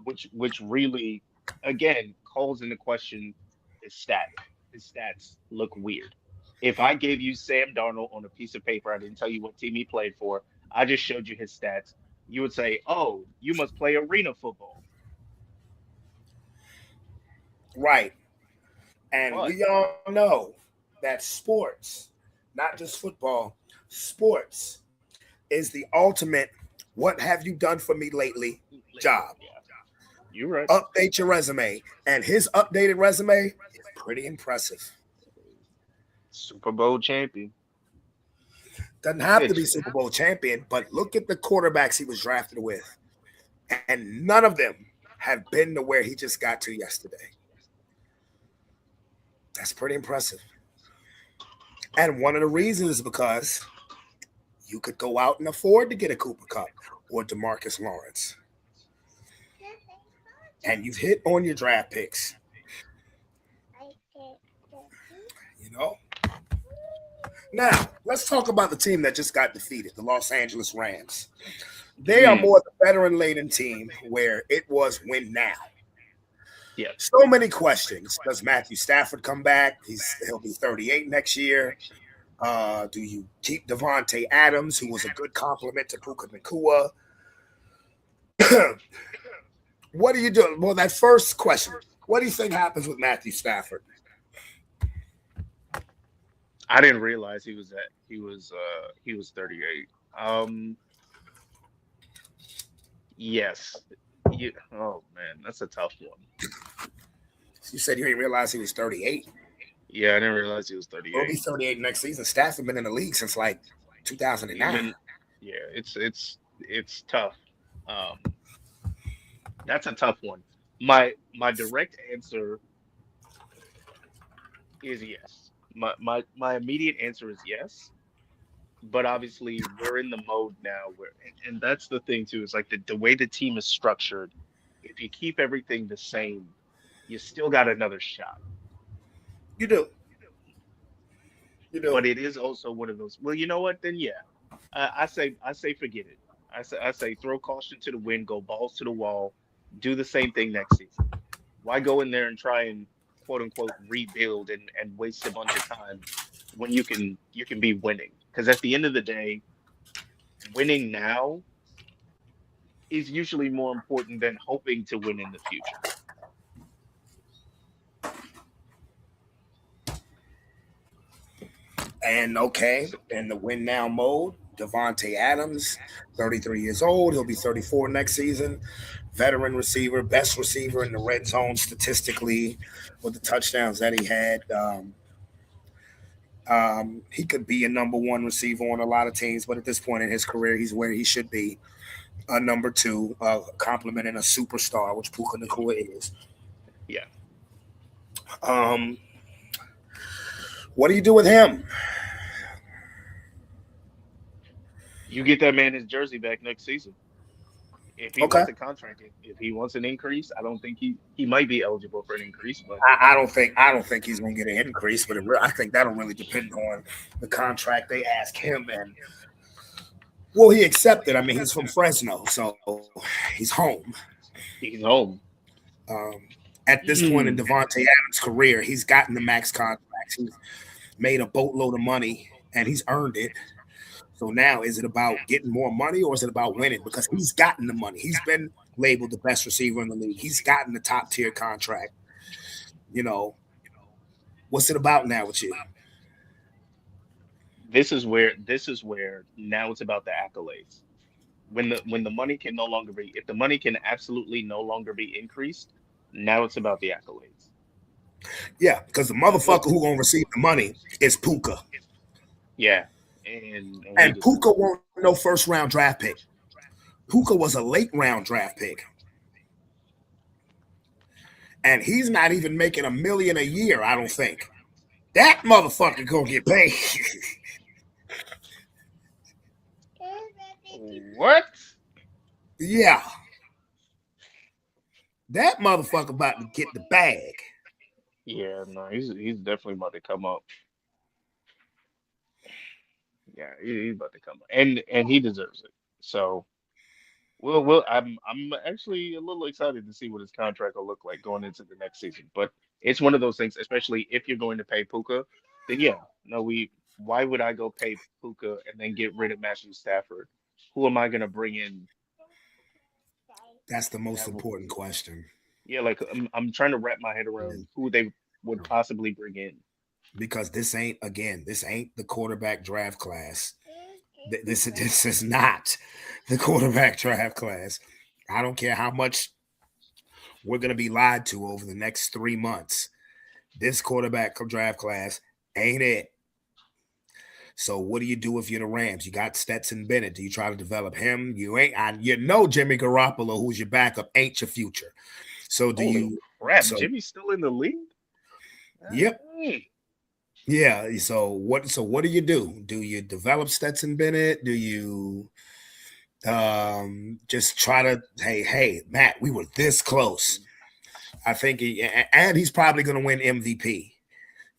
which really again calls into question his stats. His stats look weird. If I gave you Sam Darnold on a piece of paper, I didn't tell you what team he played for, I just showed you his stats, you would say, oh, you must play arena football. Right. And we all know that sports, not just football, sports is the ultimate what have you done for me lately job. Yeah. You're right. Update your resume. And his updated resume is pretty impressive. Super Bowl champion. Doesn't have to be Super Bowl champion, but look at the quarterbacks he was drafted with. And none of them have been to where he just got to yesterday. That's pretty impressive. And one of the reasons is because you could go out and afford to get a Cooper Kupp or DeMarcus Lawrence. And you've hit on your draft picks. You know? Now, let's talk about the team that just got defeated, the Los Angeles Rams. They are more the veteran-laden team where it was win now. Yeah. So many questions. Does Matthew Stafford come back? He'll be 38 next year. Do you keep Devontae Adams, who was a good compliment to Puka Nacua? What do you do? Well, that first question, what do you think happens with Matthew Stafford? I didn't realize he was 38. Yes. Oh man, that's a tough one. You said you didn't realize he was 38. Yeah, I didn't realize he was 38. He'll be 38 next season. Stafford been in the league since like 2009. Yeah, it's tough. That's a tough one. My direct answer is yes. My immediate answer is yes. But obviously we're in the mode now where and that's the thing too, is like the way the team is structured, if you keep everything the same, you still got another shot. You do. You do. But it is also one of those, well, you know what, then yeah. I say forget it. I say throw caution to the wind, go balls to the wall, do the same thing next season. Why go in there and try and quote unquote rebuild and waste a bunch of time when you can be winning? Because at the end of the day, winning now is usually more important than hoping to win in the future. And okay, So, in the win now mode, Devontae Adams, 33 years old. He'll be 34 next season. Veteran receiver, best receiver in the red zone statistically with the touchdowns that he had. He could be a number one receiver on a lot of teams, but at this point in his career, he's where he should be. A number two, complimenting a superstar, which Puka Nakua is. yeah, Um, what do you do with him? you get that man his jersey back next season. If he Okay. wants a contract, if he wants an increase, I don't think he might be eligible for an increase, but I don't think he's going to get an increase, but I think that'll really depend on the contract they ask him and will he accept it. I mean, he's from Fresno, so he's home. he's home. Um, at this point in Mm. Devontae Adams' career, he's gotten the max contracts. He's made a boatload of money and he's earned it. So now, is it about getting more money or is it about winning? Because he's gotten the money. He's been labeled the best receiver in the league. He's gotten the top tier contract. You know, what's it about now with you? This is where now it's about the accolades. When the money can no longer be, if the money can absolutely no longer be increased, now it's about the accolades. Yeah, because the Look, motherfucker who gonna receive the money is Puka, yeah, and he and Puka deserves it. won't no first round draft pick. Puka was a late round draft pick, and he's not even making $1 million a year. I don't think that motherfucker gonna get paid. What? Yeah, that motherfucker about to get the bag. Yeah, no, he's definitely about to come up. Yeah, he's about to come up, and he deserves it. So I'm actually a little excited to see what his contract will look like going into the next season. But it's one of those things, especially if you're going to pay Puka, then yeah, no, why would I go pay Puka and then get rid of Matthew Stafford? Who am I gonna bring in That's the most that will, important question. yeah, like I'm trying to wrap my head around who they would possibly bring in. Because this ain't the quarterback draft class. This is not the quarterback draft class. I don't care how much we're going to be lied to over the next 3 months. This quarterback draft class ain't it. So what do you do if you're the Rams? You got Stetson Bennett. Do you try to develop him? You ain't. You know Jimmy Garoppolo, who's your backup, ain't your future. So do Holy you? crap, So Jimmy's still in the league? yep. Mm. Yeah. So what? So what do you do? Do you develop Stetson Bennett? Do you just try to? Hey, Matt, we were this close. I think and he's probably going to win MVP.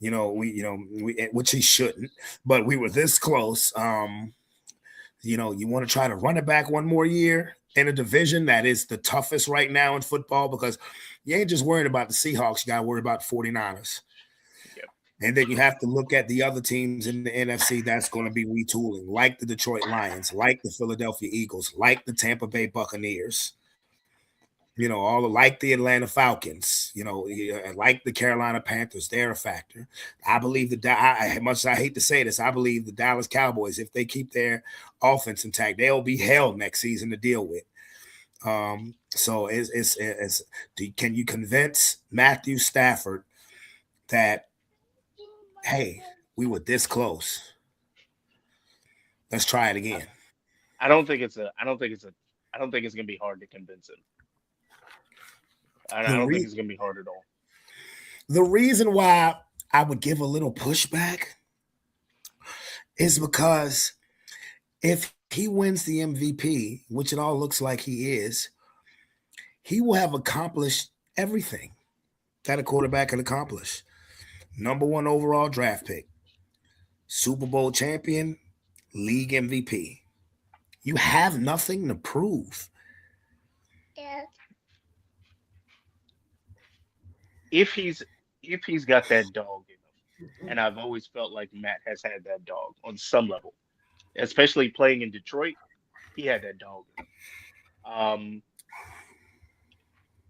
Which he shouldn't, but we were this close. You want to try to run it back one more year in a division that is the toughest right now in football because you ain't just worrying about the Seahawks, you got to worry about the 49ers. Yep. And then you have to look at the other teams in the NFC that's going to be retooling, like the Detroit Lions, like the Philadelphia Eagles, like the Tampa Bay Buccaneers. All like the Atlanta Falcons, like the Carolina Panthers, they're a factor. I believe as much as I hate to say this, I believe the Dallas Cowboys, if they keep their offense intact, they'll be hell next season to deal with. So can you convince Matthew Stafford that, hey, we were this close? Let's try it again. I don't think it's a I don't think it's gonna be hard to convince him. I The don't think re- it's gonna be hard at all. the reason why I would give a little pushback is because if he wins the MVP, which it all looks like he is, he will have accomplished everything that a quarterback can accomplish. Number one overall draft pick, Super Bowl champion, league MVP. You have nothing to prove. If he's if he's got that dog in him, and I've always felt like Matt has had that dog on some level, especially playing in Detroit, he had that dog in him.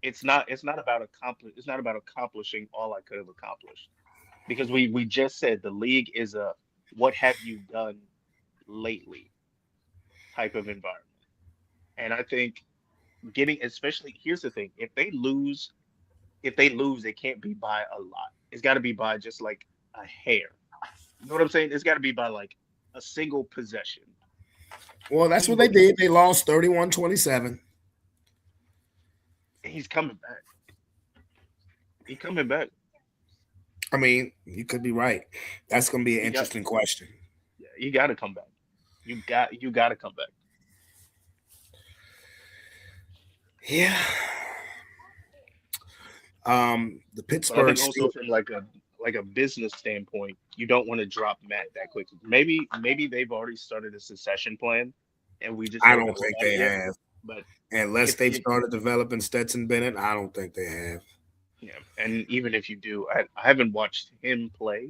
It's not about accomplishing all I could have accomplished because we just said the league is a what have you done lately type of environment. And I think getting especially here's the thing, if they lose, it can't be by a lot. It's got to be by just like a hair. You know what I'm saying? It's got to be by like a single possession. Well, that's what they did. They lost 31-27. He's coming back. He's coming back. I mean, you could be right. That's going to be an You got, interesting question. yeah, you got to come back. You got to come back. Yeah. The But I Pittsburgh think also Steelers. from like a business standpoint, you don't want to drop Matt that quickly. Maybe they've already started a succession plan, and we just I don't don't know think about they it yet. have. But Unless if they've you, started developing Stetson Bennett, I don't think they have. yeah, and even if you do, I haven't watched him play,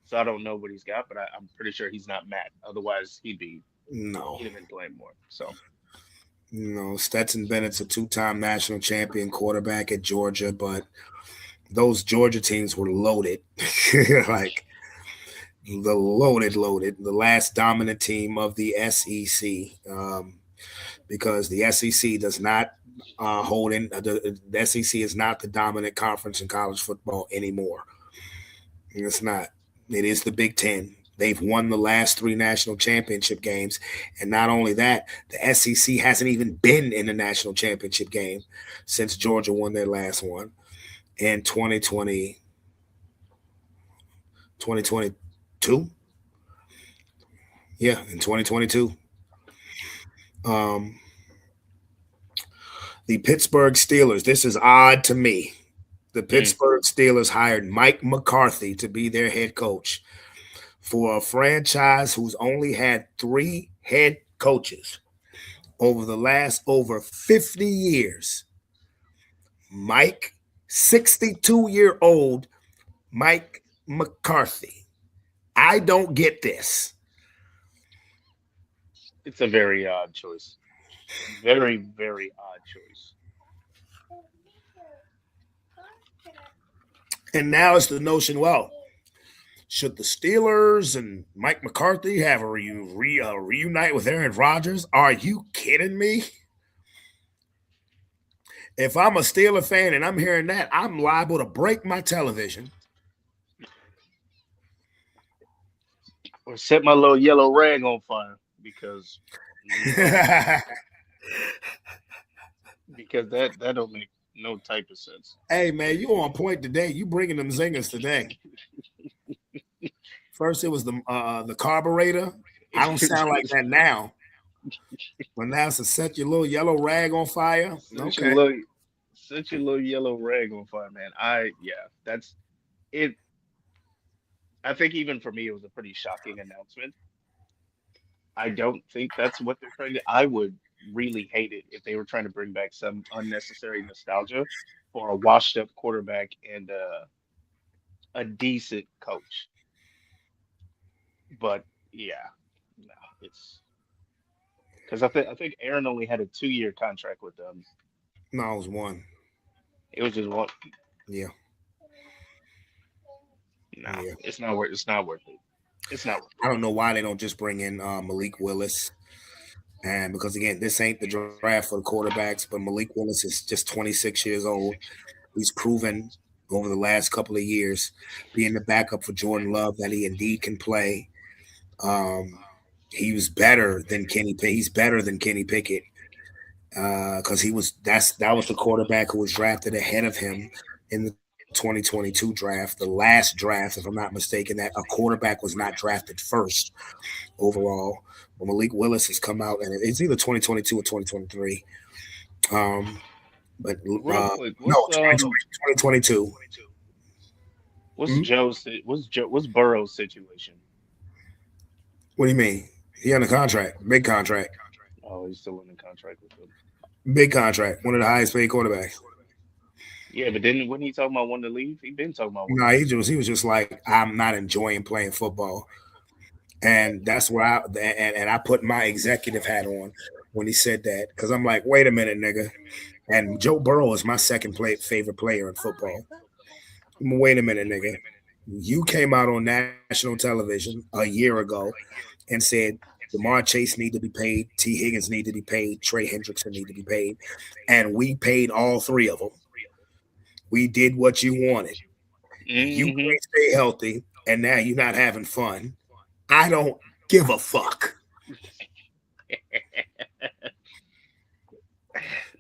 so I don't know what he's got. But I'm pretty sure he's not Matt. Otherwise, No. he'd have been playing more. So Stetson Bennett's a two-time national champion quarterback at Georgia, but those Georgia teams were loaded. Like loaded. The last dominant team of the SEC. Because the SEC does not hold in the SEC is not the dominant conference in college football anymore. It's not. It is the Big Ten. They've won the last three national championship games. And not only that, the SEC hasn't even been in the national championship game since Georgia won their last one in 2022. Yeah, in 2022. Um, the Pittsburgh Steelers, this is odd to me. The mm, Pittsburgh Steelers hired Mike McCarthy to be their head coach for a franchise who's only had three head coaches over the last over 50 years. Mike, 62-year-old Mike McCarthy. I don't get this. it's a very odd choice. Very very odd choice. And now it's the notion, well, should the Steelers and Mike McCarthy have a reunite with Aaron Rodgers? Are you kidding me? If I'm a Steeler fan and I'm hearing that, I'm liable to break my television. Or set my little yellow rag on fire because no, because that don't make no type of sense. Hey man, you on point today. You bringing them zingers today. First it was the carburetor. I don't sound like that now. But now it's to set your little yellow rag on fire. Set Okay. your little yellow rag on fire, man. Yeah, that's it. I think even for me, it was a pretty shocking announcement. I don't think that's what they're trying to. I would really hate it if they were trying to bring back some unnecessary nostalgia for a washed-up quarterback and a decent coach. But yeah, no, it's because I think Aaron only had a 2-year contract with them. No, it was one. It was just one. Yeah. No, Yeah. it's not worth. It's not worth it. It's not worth I don't know why they don't just bring in Malik Willis. And because again, this ain't the draft for the quarterbacks, but Malik Willis is just 26 years old. He's proven over the last couple of years, being the backup for Jordan Love, that he indeed can play. Um, he was better than Kenny Pickett. He's better than Kenny Pickett. because that was the quarterback who was drafted ahead of him in the 2022 draft, the last draft, if I'm not mistaken, that a quarterback was not drafted first overall. Well, Malik Willis has come out, and it's either 2022 or 2023. But Real quick, no, 2022. what's what's Burrow's situation? What do you mean? He on a contract, big contract, Oh, he's still in the contract with them. big contract, one of the highest paid quarterbacks. Yeah, but then when he talking about wanting to leave, he been talking about No, he was just like, I'm not enjoying playing football, and that's where I put my executive hat on when he said that, because I'm like, wait a minute, nigga. And Joe Burrow is my favorite player in football. Wait a minute, nigga. You came out on national television a year ago and said Jamar Chase need to be paid, T. Higgins need to be paid, Trey Hendrickson need to be paid, and we paid all three of them. We did what you wanted. You can't stay healthy, and now you're not having fun. I don't give a fuck.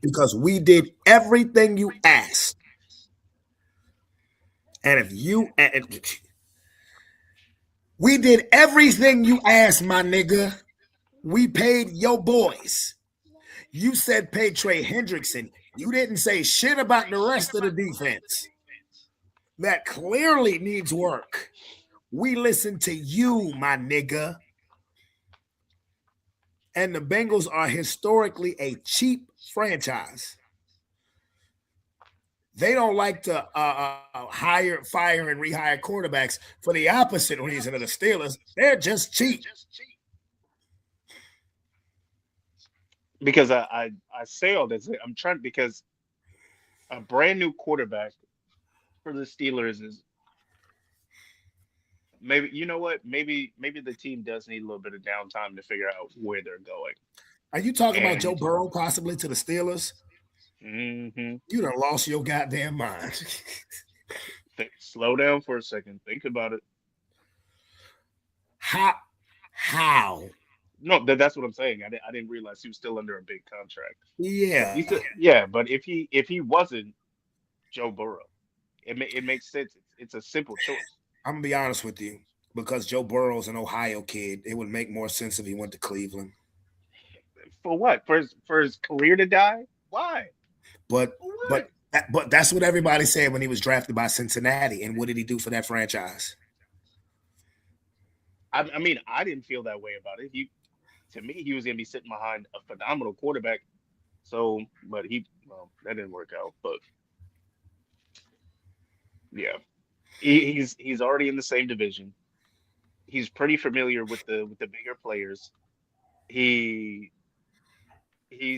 Because we did everything you asked. And if you we did everything you asked, my nigga. We paid your boys. You said pay Trey Hendrickson. You didn't say shit about the rest of the defense. That clearly needs work. We listen to you, my nigga. And the Bengals are historically a cheap franchise. They don't like to hire, fire, and rehire quarterbacks for the opposite reason of the Steelers. They're just cheap. Because I say all this. I'm trying because a brand new quarterback for the Steelers is maybe you know what maybe the team does need a little bit of downtime to figure out where they're going. Are you talking about Joe Burrow possibly to the Steelers? Mm-hmm. You done lost your goddamn mind. Slow down for a second. Think about it. How? No, that's what I'm saying. I didn't realize he was still under a big contract. Yeah. Yeah, but if he wasn't Joe Burrow, it makes sense. It's a simple choice. I'm gonna be honest with you, because Joe Burrow's an Ohio kid. It would make more sense if he went to Cleveland. For what? For his career to die? Why? But that's what everybody said when he was drafted by Cincinnati. And what did he do for that franchise? I mean, I didn't feel that way about it. To me, he was going to be sitting behind a phenomenal quarterback. So, but that didn't work out. But yeah, he's already in the same division. He's pretty familiar with the bigger players. He's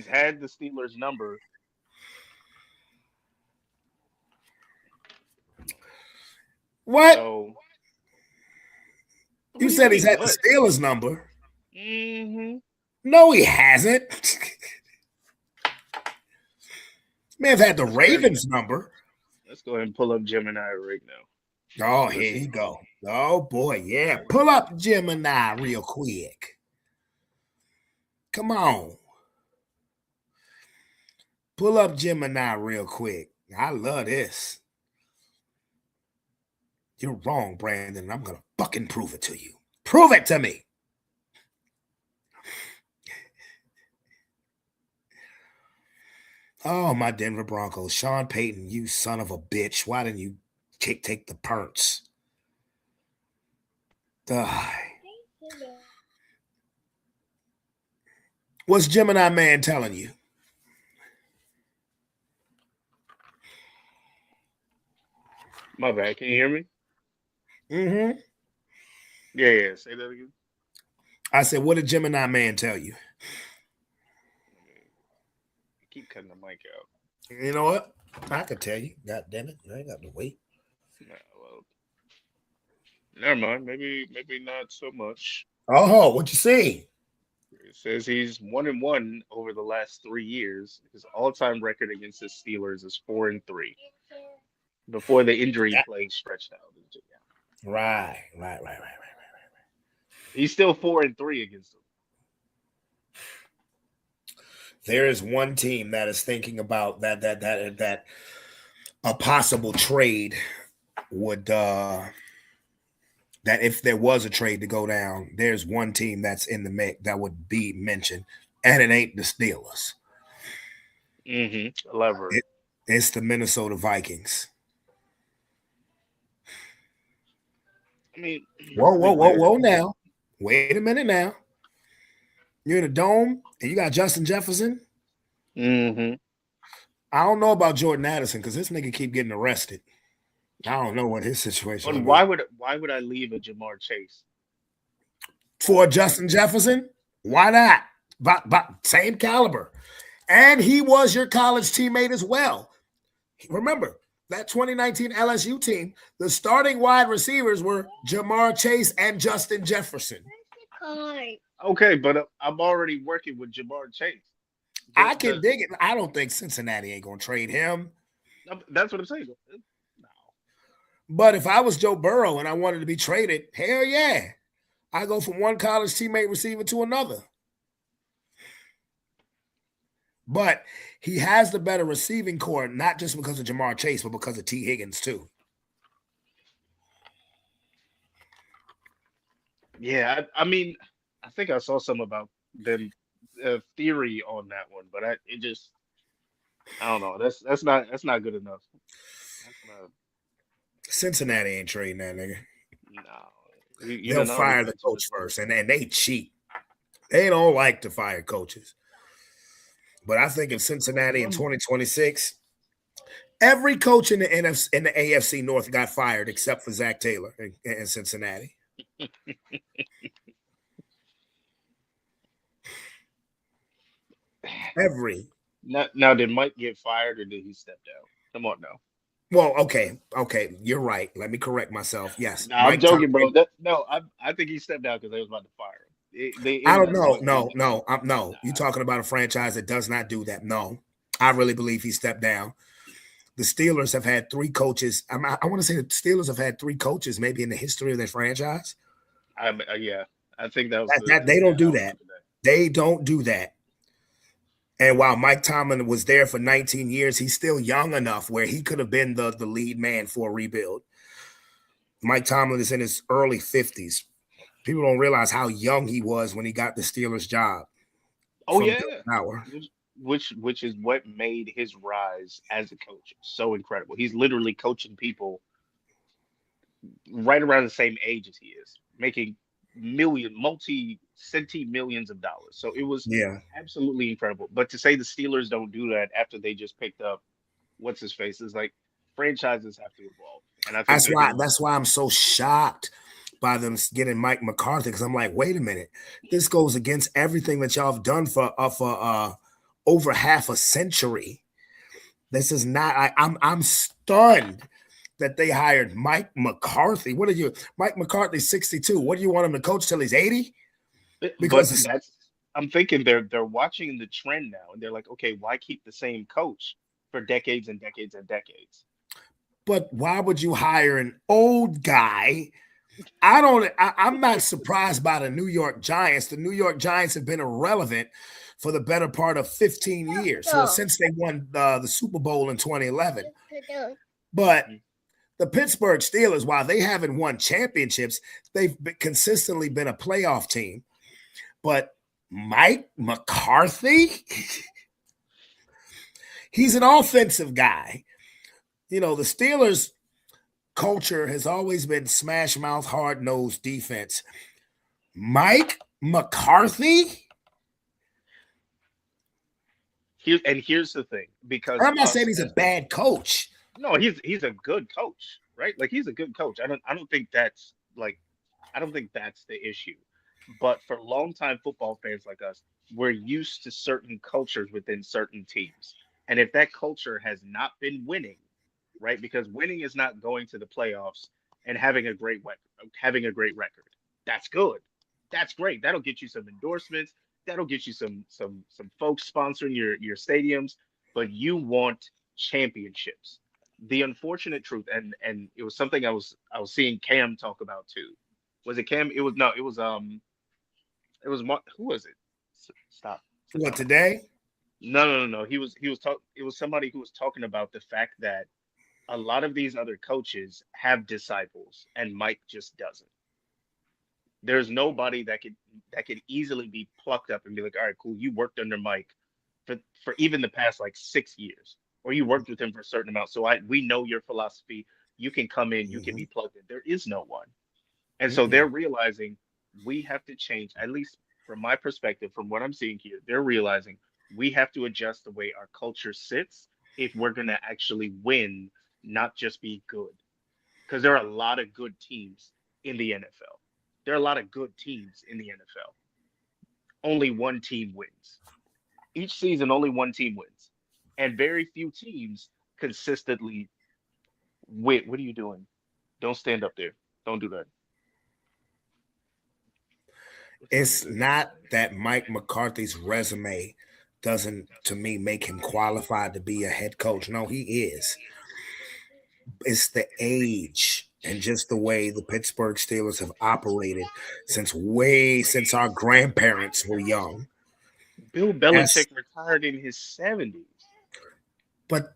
had the Steelers number. What? So, you said he's had the Steelers number. Mm-hmm. No, he hasn't. May have had the Ravens number. Let's go ahead and pull up Gemini right now. Oh, here you go. Oh boy, yeah. Pull up Gemini real quick. Come on. Pull up Gemini real quick. I love this. You're wrong, Brandon. I'm going to fucking prove it to you. Prove it to me. Oh, my Denver Broncos. Sean Payton, you son of a bitch. Why didn't you take the punts? What's Gemini Man telling you? My bad. Can you hear me? Mm-hmm. Yeah. Say that again. I said, what did Gemini Man tell you? Keep cutting the mic out. You know what? I could tell you. God damn it. I ain't got to wait. Nah, well, never mind. Maybe not so much. Oh, what you see? It says he's 1-1 over the last 3 years. His all-time record against the Steelers is 4-3. Before the injury plague stretched out. Right. He's still 4-3 against them. There is one team that is thinking about that a possible trade would that if there was a trade to go down, there's one team that's in the mix that would be mentioned, and it ain't the Steelers. Elaborate. It's the Minnesota Vikings. I mean, whoa now. Wait a minute now. You're in a dome and you got Justin Jefferson. Mm-hmm. I don't know about Jordan Addison because this nigga keep getting arrested. I don't know what his situation is. But why would I leave a Jamar Chase? For Justin Jefferson? Why not? But same caliber. And he was your college teammate as well. Remember, that 2019 LSU team, the starting wide receivers were Jamar Chase and Justin Jefferson. Okay, but I'm already working with Jamar Chase. I can dig it. I don't think Cincinnati ain't going to trade him. That's what I'm saying. No. But if I was Joe Burrow and I wanted to be traded, hell yeah. I go from one college teammate receiver to another. But he has the better receiving core, not just because of Jamar Chase, but because of T. Higgins, too. Yeah, I mean, I think I saw some about them theory on that one, but I don't know. That's not good enough. Cincinnati ain't trading that nigga. No, they'll fire the coach first, and they cheat. They don't like to fire coaches. But I think in Cincinnati in 2026, every coach in the AFC North got fired except for Zach Taylor in Cincinnati. Every. Now, did Mike get fired or did he step down? Come on now. Well, okay, you're right. Let me correct myself. Yes, no, I'm joking, bro. I think he stepped down because they was about to fire him. I don't know. No. You're talking about a franchise that does not do that. No, I really believe he stepped down. The Steelers have had 3 coaches. I want to say the Steelers have had 3 coaches maybe in the history of their franchise. Yeah, I think that was they don't do that. They don't do that. And while Mike Tomlin was there for 19 years, he's still young enough where he could have been the lead man for a rebuild. Mike Tomlin is in his early 50s. People don't realize how young he was when he got the Steelers job. Oh, yeah. Which is what made his rise as a coach so incredible. He's literally coaching people right around the same age as he is, making multi-millions of dollars. So it was absolutely incredible. But to say the Steelers don't do that after they just picked up what's his face is like franchises have to evolve. And I think that's why I'm so shocked by them getting Mike McCarthy, because I'm like, wait a minute, this goes against everything that y'all have done for over half a century. This is not. I'm stunned that they hired Mike McCarthy. What are you? Mike McCarthy's 62. What do you want him to coach till he's 80? Because I'm thinking they're watching the trend now, and they're like, okay, why keep the same coach for decades and decades and decades? But why would you hire an old guy? I'm not surprised by the New York Giants. The New York Giants have been irrelevant for the better part of 15 years. So since they won the Super Bowl in 2011. But the Pittsburgh Steelers, while they haven't won championships, they've consistently been a playoff team. But Mike McCarthy, he's an offensive guy. You know, the Steelers' culture has always been smash mouth, hard nosed defense. Mike McCarthy? Here's the thing, because I'm not saying he's a bad coach. No, he's a good coach, right? Like, he's a good coach. I don't think that's the issue. But for longtime football fans like us, we're used to certain cultures within certain teams. And if that culture has not been winning, right? Because winning is not going to the playoffs and having a great record. That's good. That's great. That'll get you some endorsements. That'll get you some folks sponsoring your stadiums. But you want championships. The unfortunate truth, and it was something I was seeing Cam talk about too. Was it Cam? Who was it? Stop. What, today? No. He was talk. It was somebody who was talking about the fact that a lot of these other coaches have disciples, and Mike just doesn't. There's nobody that could easily be plucked up and be like, all right, cool, you worked under Mike for even the past like 6 years, or you worked with him for a certain amount. So we know your philosophy. You can come in, you can Mhm. be plugged in. There is no one. And so Mm-mm. they're realizing we have to change, at least from my perspective, from what I'm seeing here, they're realizing we have to adjust the way our culture sits if we're going to actually win, not just be good. Because there are a lot of good teams in the NFL. There are a lot of good teams in the NFL. Only one team wins. Each season, only one team wins. And very few teams consistently win. What are you doing? Don't stand up there. Don't do that. What's up with It's this? not that Mike McCarthy's resume doesn't, to me, make him qualified to be a head coach. No, he is. It's the age and just the way the Pittsburgh Steelers have operated since our grandparents were young. Bill That's Belichick retired in his 70s. but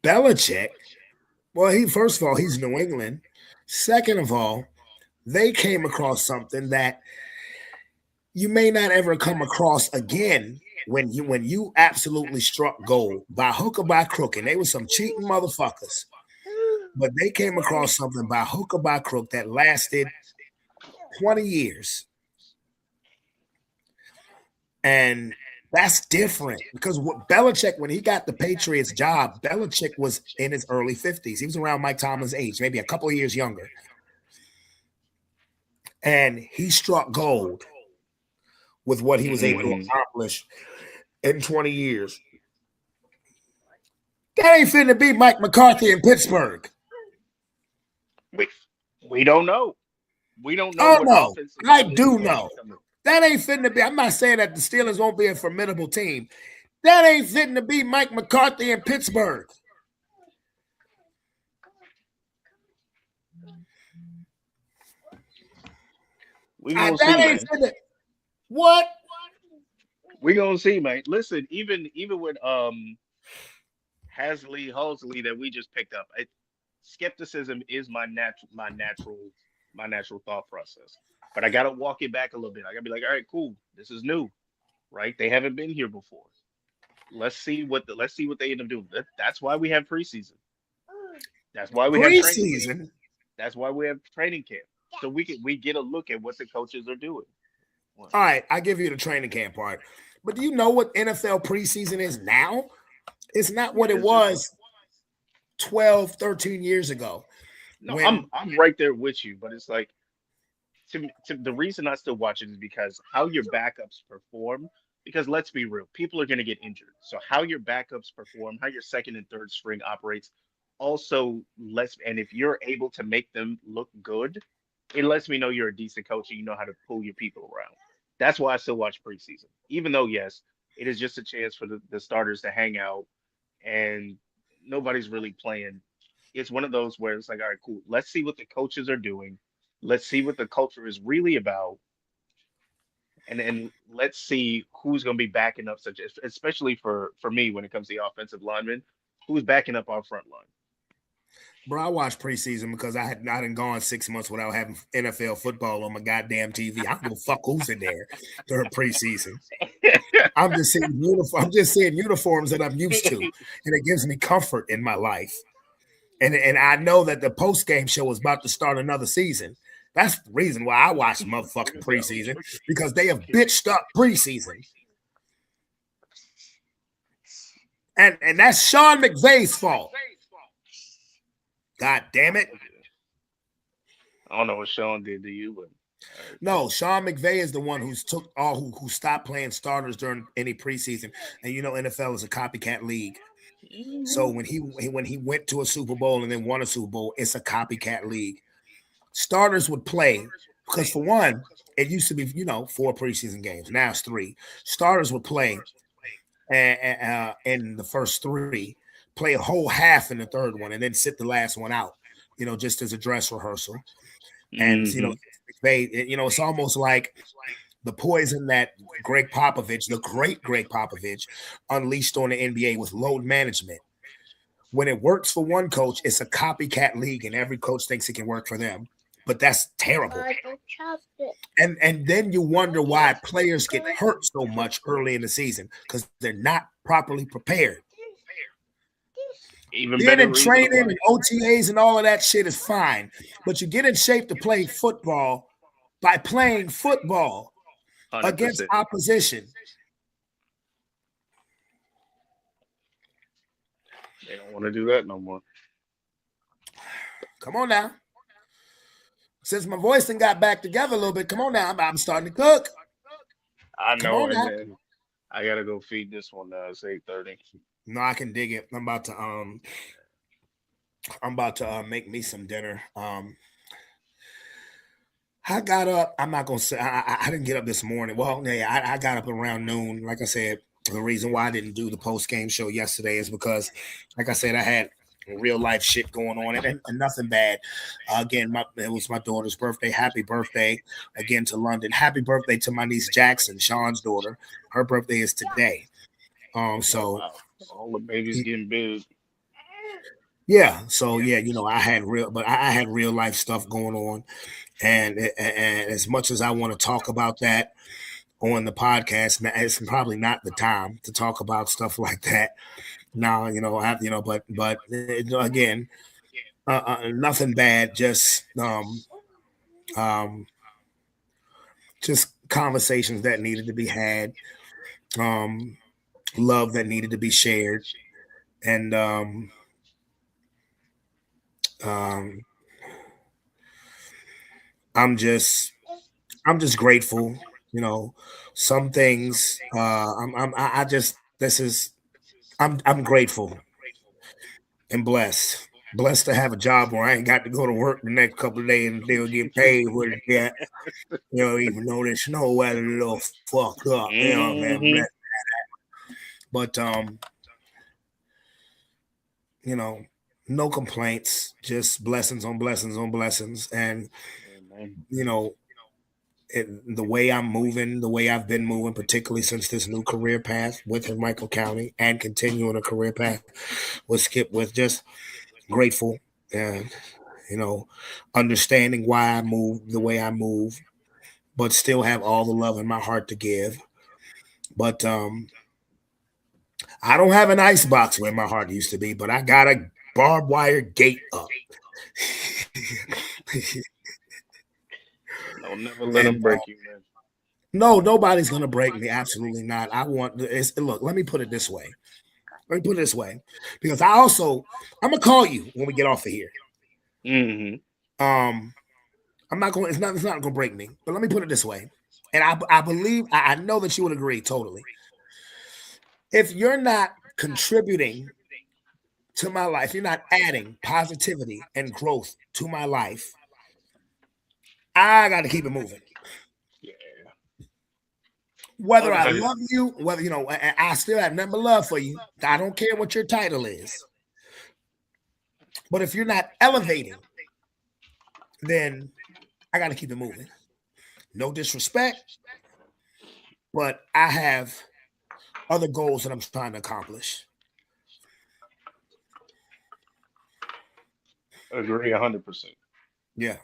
Belichick. Well, he first of all he's New England. Second of all, they came across something that you may not ever come across again when you absolutely struck gold by hook or by crook, and they were some cheating motherfuckers. But they came across something by hook or by crook that lasted 20 years. And that's different because what Belichick, when he got the Patriots job, Belichick was in his early 50s. He was around Mike Tomlin's age, maybe a couple of years younger. And he struck gold with what he was able to Mm, accomplish in 20 years. That ain't finna be Mike McCarthy in Pittsburgh. we, we don't know. We don't know Oh what no, offensive I scheme is do going to be know. coming. That ain't fitting to be. I'm not saying that the Steelers won't be a formidable team. That ain't fitting to be Mike McCarthy in Pittsburgh. We gonna That see, ain't man. fitting. What? We gonna see, man. Listen, even with Halsley that we just picked up, skepticism is my natural thought process. But I gotta walk it back a little bit. I gotta be like, all right, cool. This is new, right? They haven't been here before. Let's see what they end up doing. That's why we have preseason. That's why we have training camp. Preseason? That's why we have training camp. So we get a look at what the coaches are doing. What? All right, I give you the training camp part. But do you know what NFL preseason is now? It's not what Yeah, it it's just was 12, 13 years ago. no. I'm When I'm right there with you, but it's like the reason I still watch it is because how your backups perform. Because let's be real, people are going to get injured. So how your backups perform, how your second and third string operates, also lets. And if you're able to make them look good, it lets me know you're a decent coach and you know how to pull your people around. That's why I still watch preseason, even though yes, it is just a chance for the starters to hang out and nobody's really playing. It's one of those where it's like, all right, cool. Let's see what the coaches are doing. Let's see what the culture is really about, and let's see who's going to be backing up, such as especially for me when it comes to the offensive linemen, who's backing up our front line. bro, I watched preseason because I hadn't gone 6 months without having NFL football on my goddamn TV. I don't give a fuck who's in there during preseason. I'm just seeing uniforms that I'm used to, and it gives me comfort in my life. And I know that the post game show is about to start another season. That's the reason why I watch motherfucking preseason because they have bitched up preseason, and that's Sean McVay's fault. God damn it! I don't know what Sean did to you, but No, Sean McVay is the one who stopped playing starters during any preseason, and you know NFL is a copycat league. So when he went to a Super Bowl and then won a Super Bowl, it's a copycat league. Starters would play because for one, it used to be 4 preseason games. Now it's 3. Starters would play in the first 3, play a whole half in the third one, and then sit the last one out. Just as a dress rehearsal. And hmm they, it's almost like the poison that Greg Popovich, the great Greg Popovich, unleashed on the NBA with load management. When it works for one coach, it's a copycat league, and every coach thinks it can work for them. But that's terrible. And then you wonder why players get hurt so much early in the season because they're not properly prepared. Even Being better in reason training why. and OTAs and all of that shit is fine, but you get in shape to play football by playing football 100%. against opposition. They don't want to do that no more. Come on now. Since my voice done got back together a little bit, come on now. I'm starting to cook. I Come know, on and now. then I gotta go feed this one. It's 8:30. No, I can dig it. I'm about to make me some dinner. I got up. I'm not gonna say I didn't get up this morning. Well, yeah, I got up around noon. Like I said, the reason why I didn't do the post game show yesterday is because, like I said, I had real life shit going on and nothing bad. Again, it was my daughter's birthday. Happy birthday again to London. Happy birthday to my niece Jackson, Sean's daughter. Her birthday is today. So Wow. All the babies getting big. yeah, so yeah, I had I had real life stuff going on, and as much as I want to talk about that on the podcast, it's probably not the time to talk about stuff like that. Now, but again, nothing bad, just conversations that needed to be had, love that needed to be shared, and I'm just grateful. Some things I just this is I'm grateful and blessed. Blessed to have a job where I ain't got to go to work the next couple of days and still get paid with it yet. Even though the snow weather a little fucked up, man. But no complaints, just blessings on blessings on blessings, and the way I'm moving, the way I've been moving, particularly since this new career path with Michael County and continuing a career path with Skip, with just grateful and understanding why I move the way I move, but still have all the love in my heart to give. But I don't have an ice box where my heart used to be, but I got a barbed wire gate up. Don't never let them break you, man. No, nobody's gonna break me. Absolutely not. Look. Let me put it this way. Because I'm gonna call you when we get off of here. Mm-hmm. I'm not going. It's not gonna break me. But let me put it this way, and I believe I know that you would agree totally. If you're not contributing to my life, you're not adding positivity and growth to my life, I got to keep it moving. Yeah. Whether I love you, whether I still have nothing but love for you. I don't care what your title is. But if you're not elevating, then I got to keep it moving. No disrespect, but I have other goals that I'm trying to accomplish. Agree 100%. Yeah.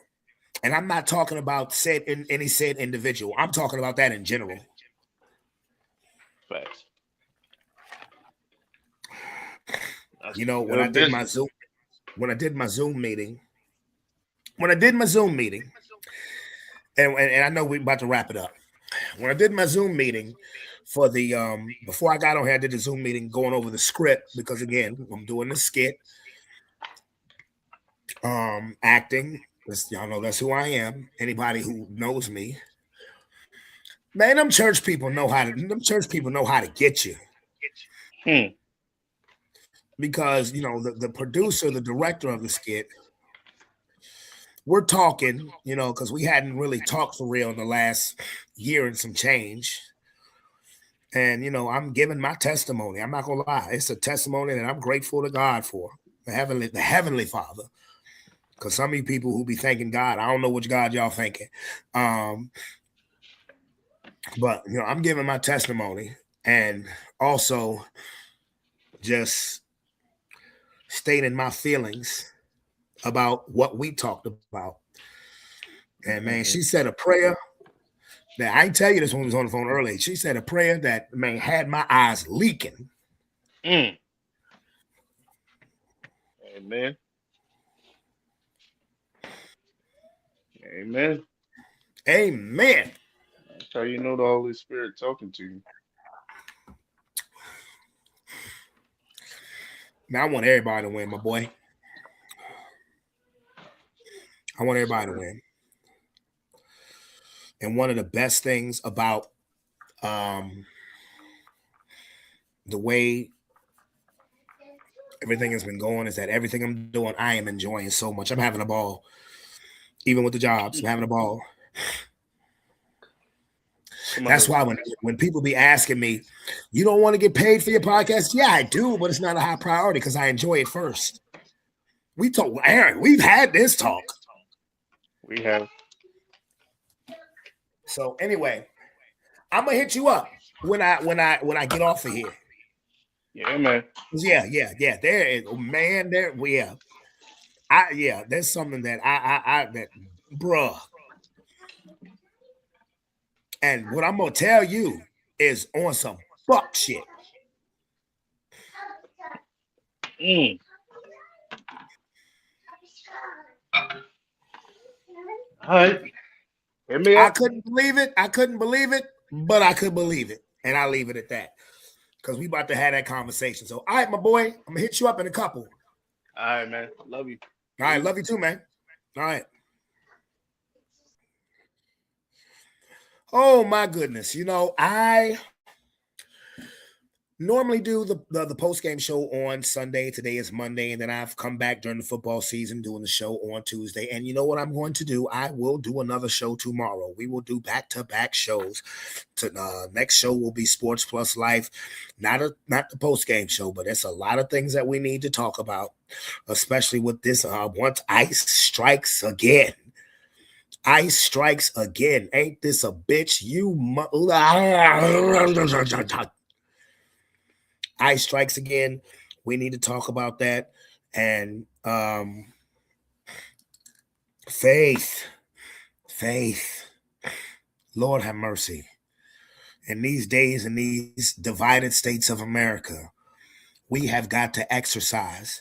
And I'm not talking about any said individual. I'm talking about that in general. Facts. When I did my Zoom meeting, and I know we're about to wrap it up. When I did my Zoom meeting for the before I got on here, I did the Zoom meeting going over the script because again, I'm doing the skit, acting. Y'all know that's who I am. Anybody who knows me, man, them church people know how to get you. Because the producer, the director of the skit, we're talking, because we hadn't really talked for real in the last year and some change. And I'm giving my testimony. I'm not gonna lie, it's a testimony that I'm grateful to God for, the heavenly Father. Because some of you people who be thanking God, I don't know which God y'all thinking. But I'm giving my testimony and also just stating my feelings about what we talked about. And man, she said a prayer that I didn't tell you this one was on the phone earlier. She said a prayer that man had my eyes leaking. Amen. Amen. Amen. That's how you know the Holy Spirit talking to you. Now I want everybody to win, my boy. I want everybody to win. And one of the best things about the way everything has been going is that everything I'm doing, I am enjoying so much. I'm having a ball. Even with the jobs, I'm having a ball. That's why when people be asking me, you don't want to get paid for your podcast? Yeah, I do, but it's not a high priority because I enjoy it first. We talk, Aaron, we've had this talk. We have. So anyway, I'm gonna hit you up when I get off of here. Yeah, man. Yeah. There is, man. There, there's something that that, bruh. And what I'm gonna tell you is on some fuck shit. All right. I couldn't believe it, but I could believe it. And I'll leave it at that. Because we about to have that conversation. So, all right, my boy, I'm gonna hit you up in a couple. All right, man. Love you. All right, love you too, man. All right. Oh my goodness. I normally do the post-game show on Sunday. Today is Monday, and then I've come back during the football season doing the show on Tuesday. And you know what I'm going to do? I will do another show tomorrow. We will do back-to-back shows. Next show will be Sports Plus Life. Not the post-game show, but there's a lot of things that we need to talk about, especially with this once ice strikes again. Ice strikes again. Ain't this a bitch? Ice strikes again. We need to talk about that. And faith. Lord have mercy. In these days, in these divided states of America, we have got to exercise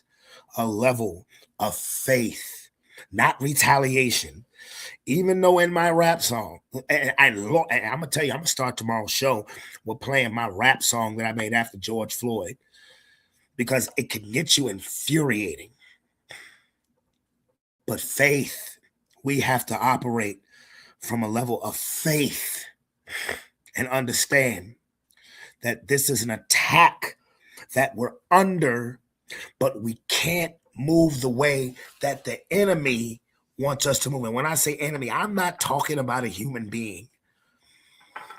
a level of faith, not retaliation. Even though in my rap song, and I'm going to tell you, I'm going to start tomorrow's show with playing my rap song that I made after George Floyd, because it can get you infuriating. But faith, we have to operate from a level of faith and understand that this is an attack that we're under, but we can't move the way that the enemy wants us to move. And when I say enemy, I'm not talking about a human being.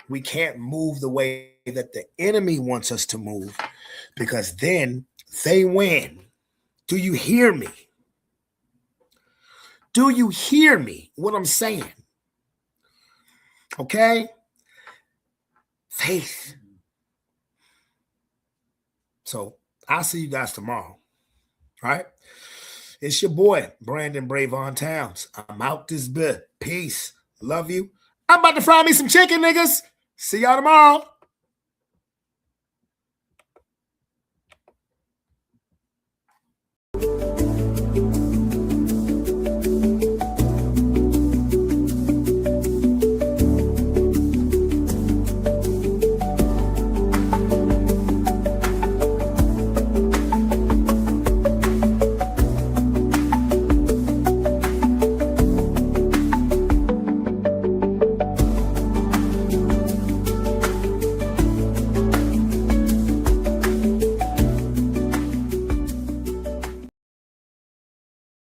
We can't move the way that the enemy wants us to move, because then they win. Do you hear me? Do you hear me? What I'm saying? Okay? Faith. So I'll see you guys tomorrow. All right? It's your boy, Brandon Bravon Towns. I'm out this bit. Peace. Love you. I'm about to fry me some chicken, niggas. See y'all tomorrow.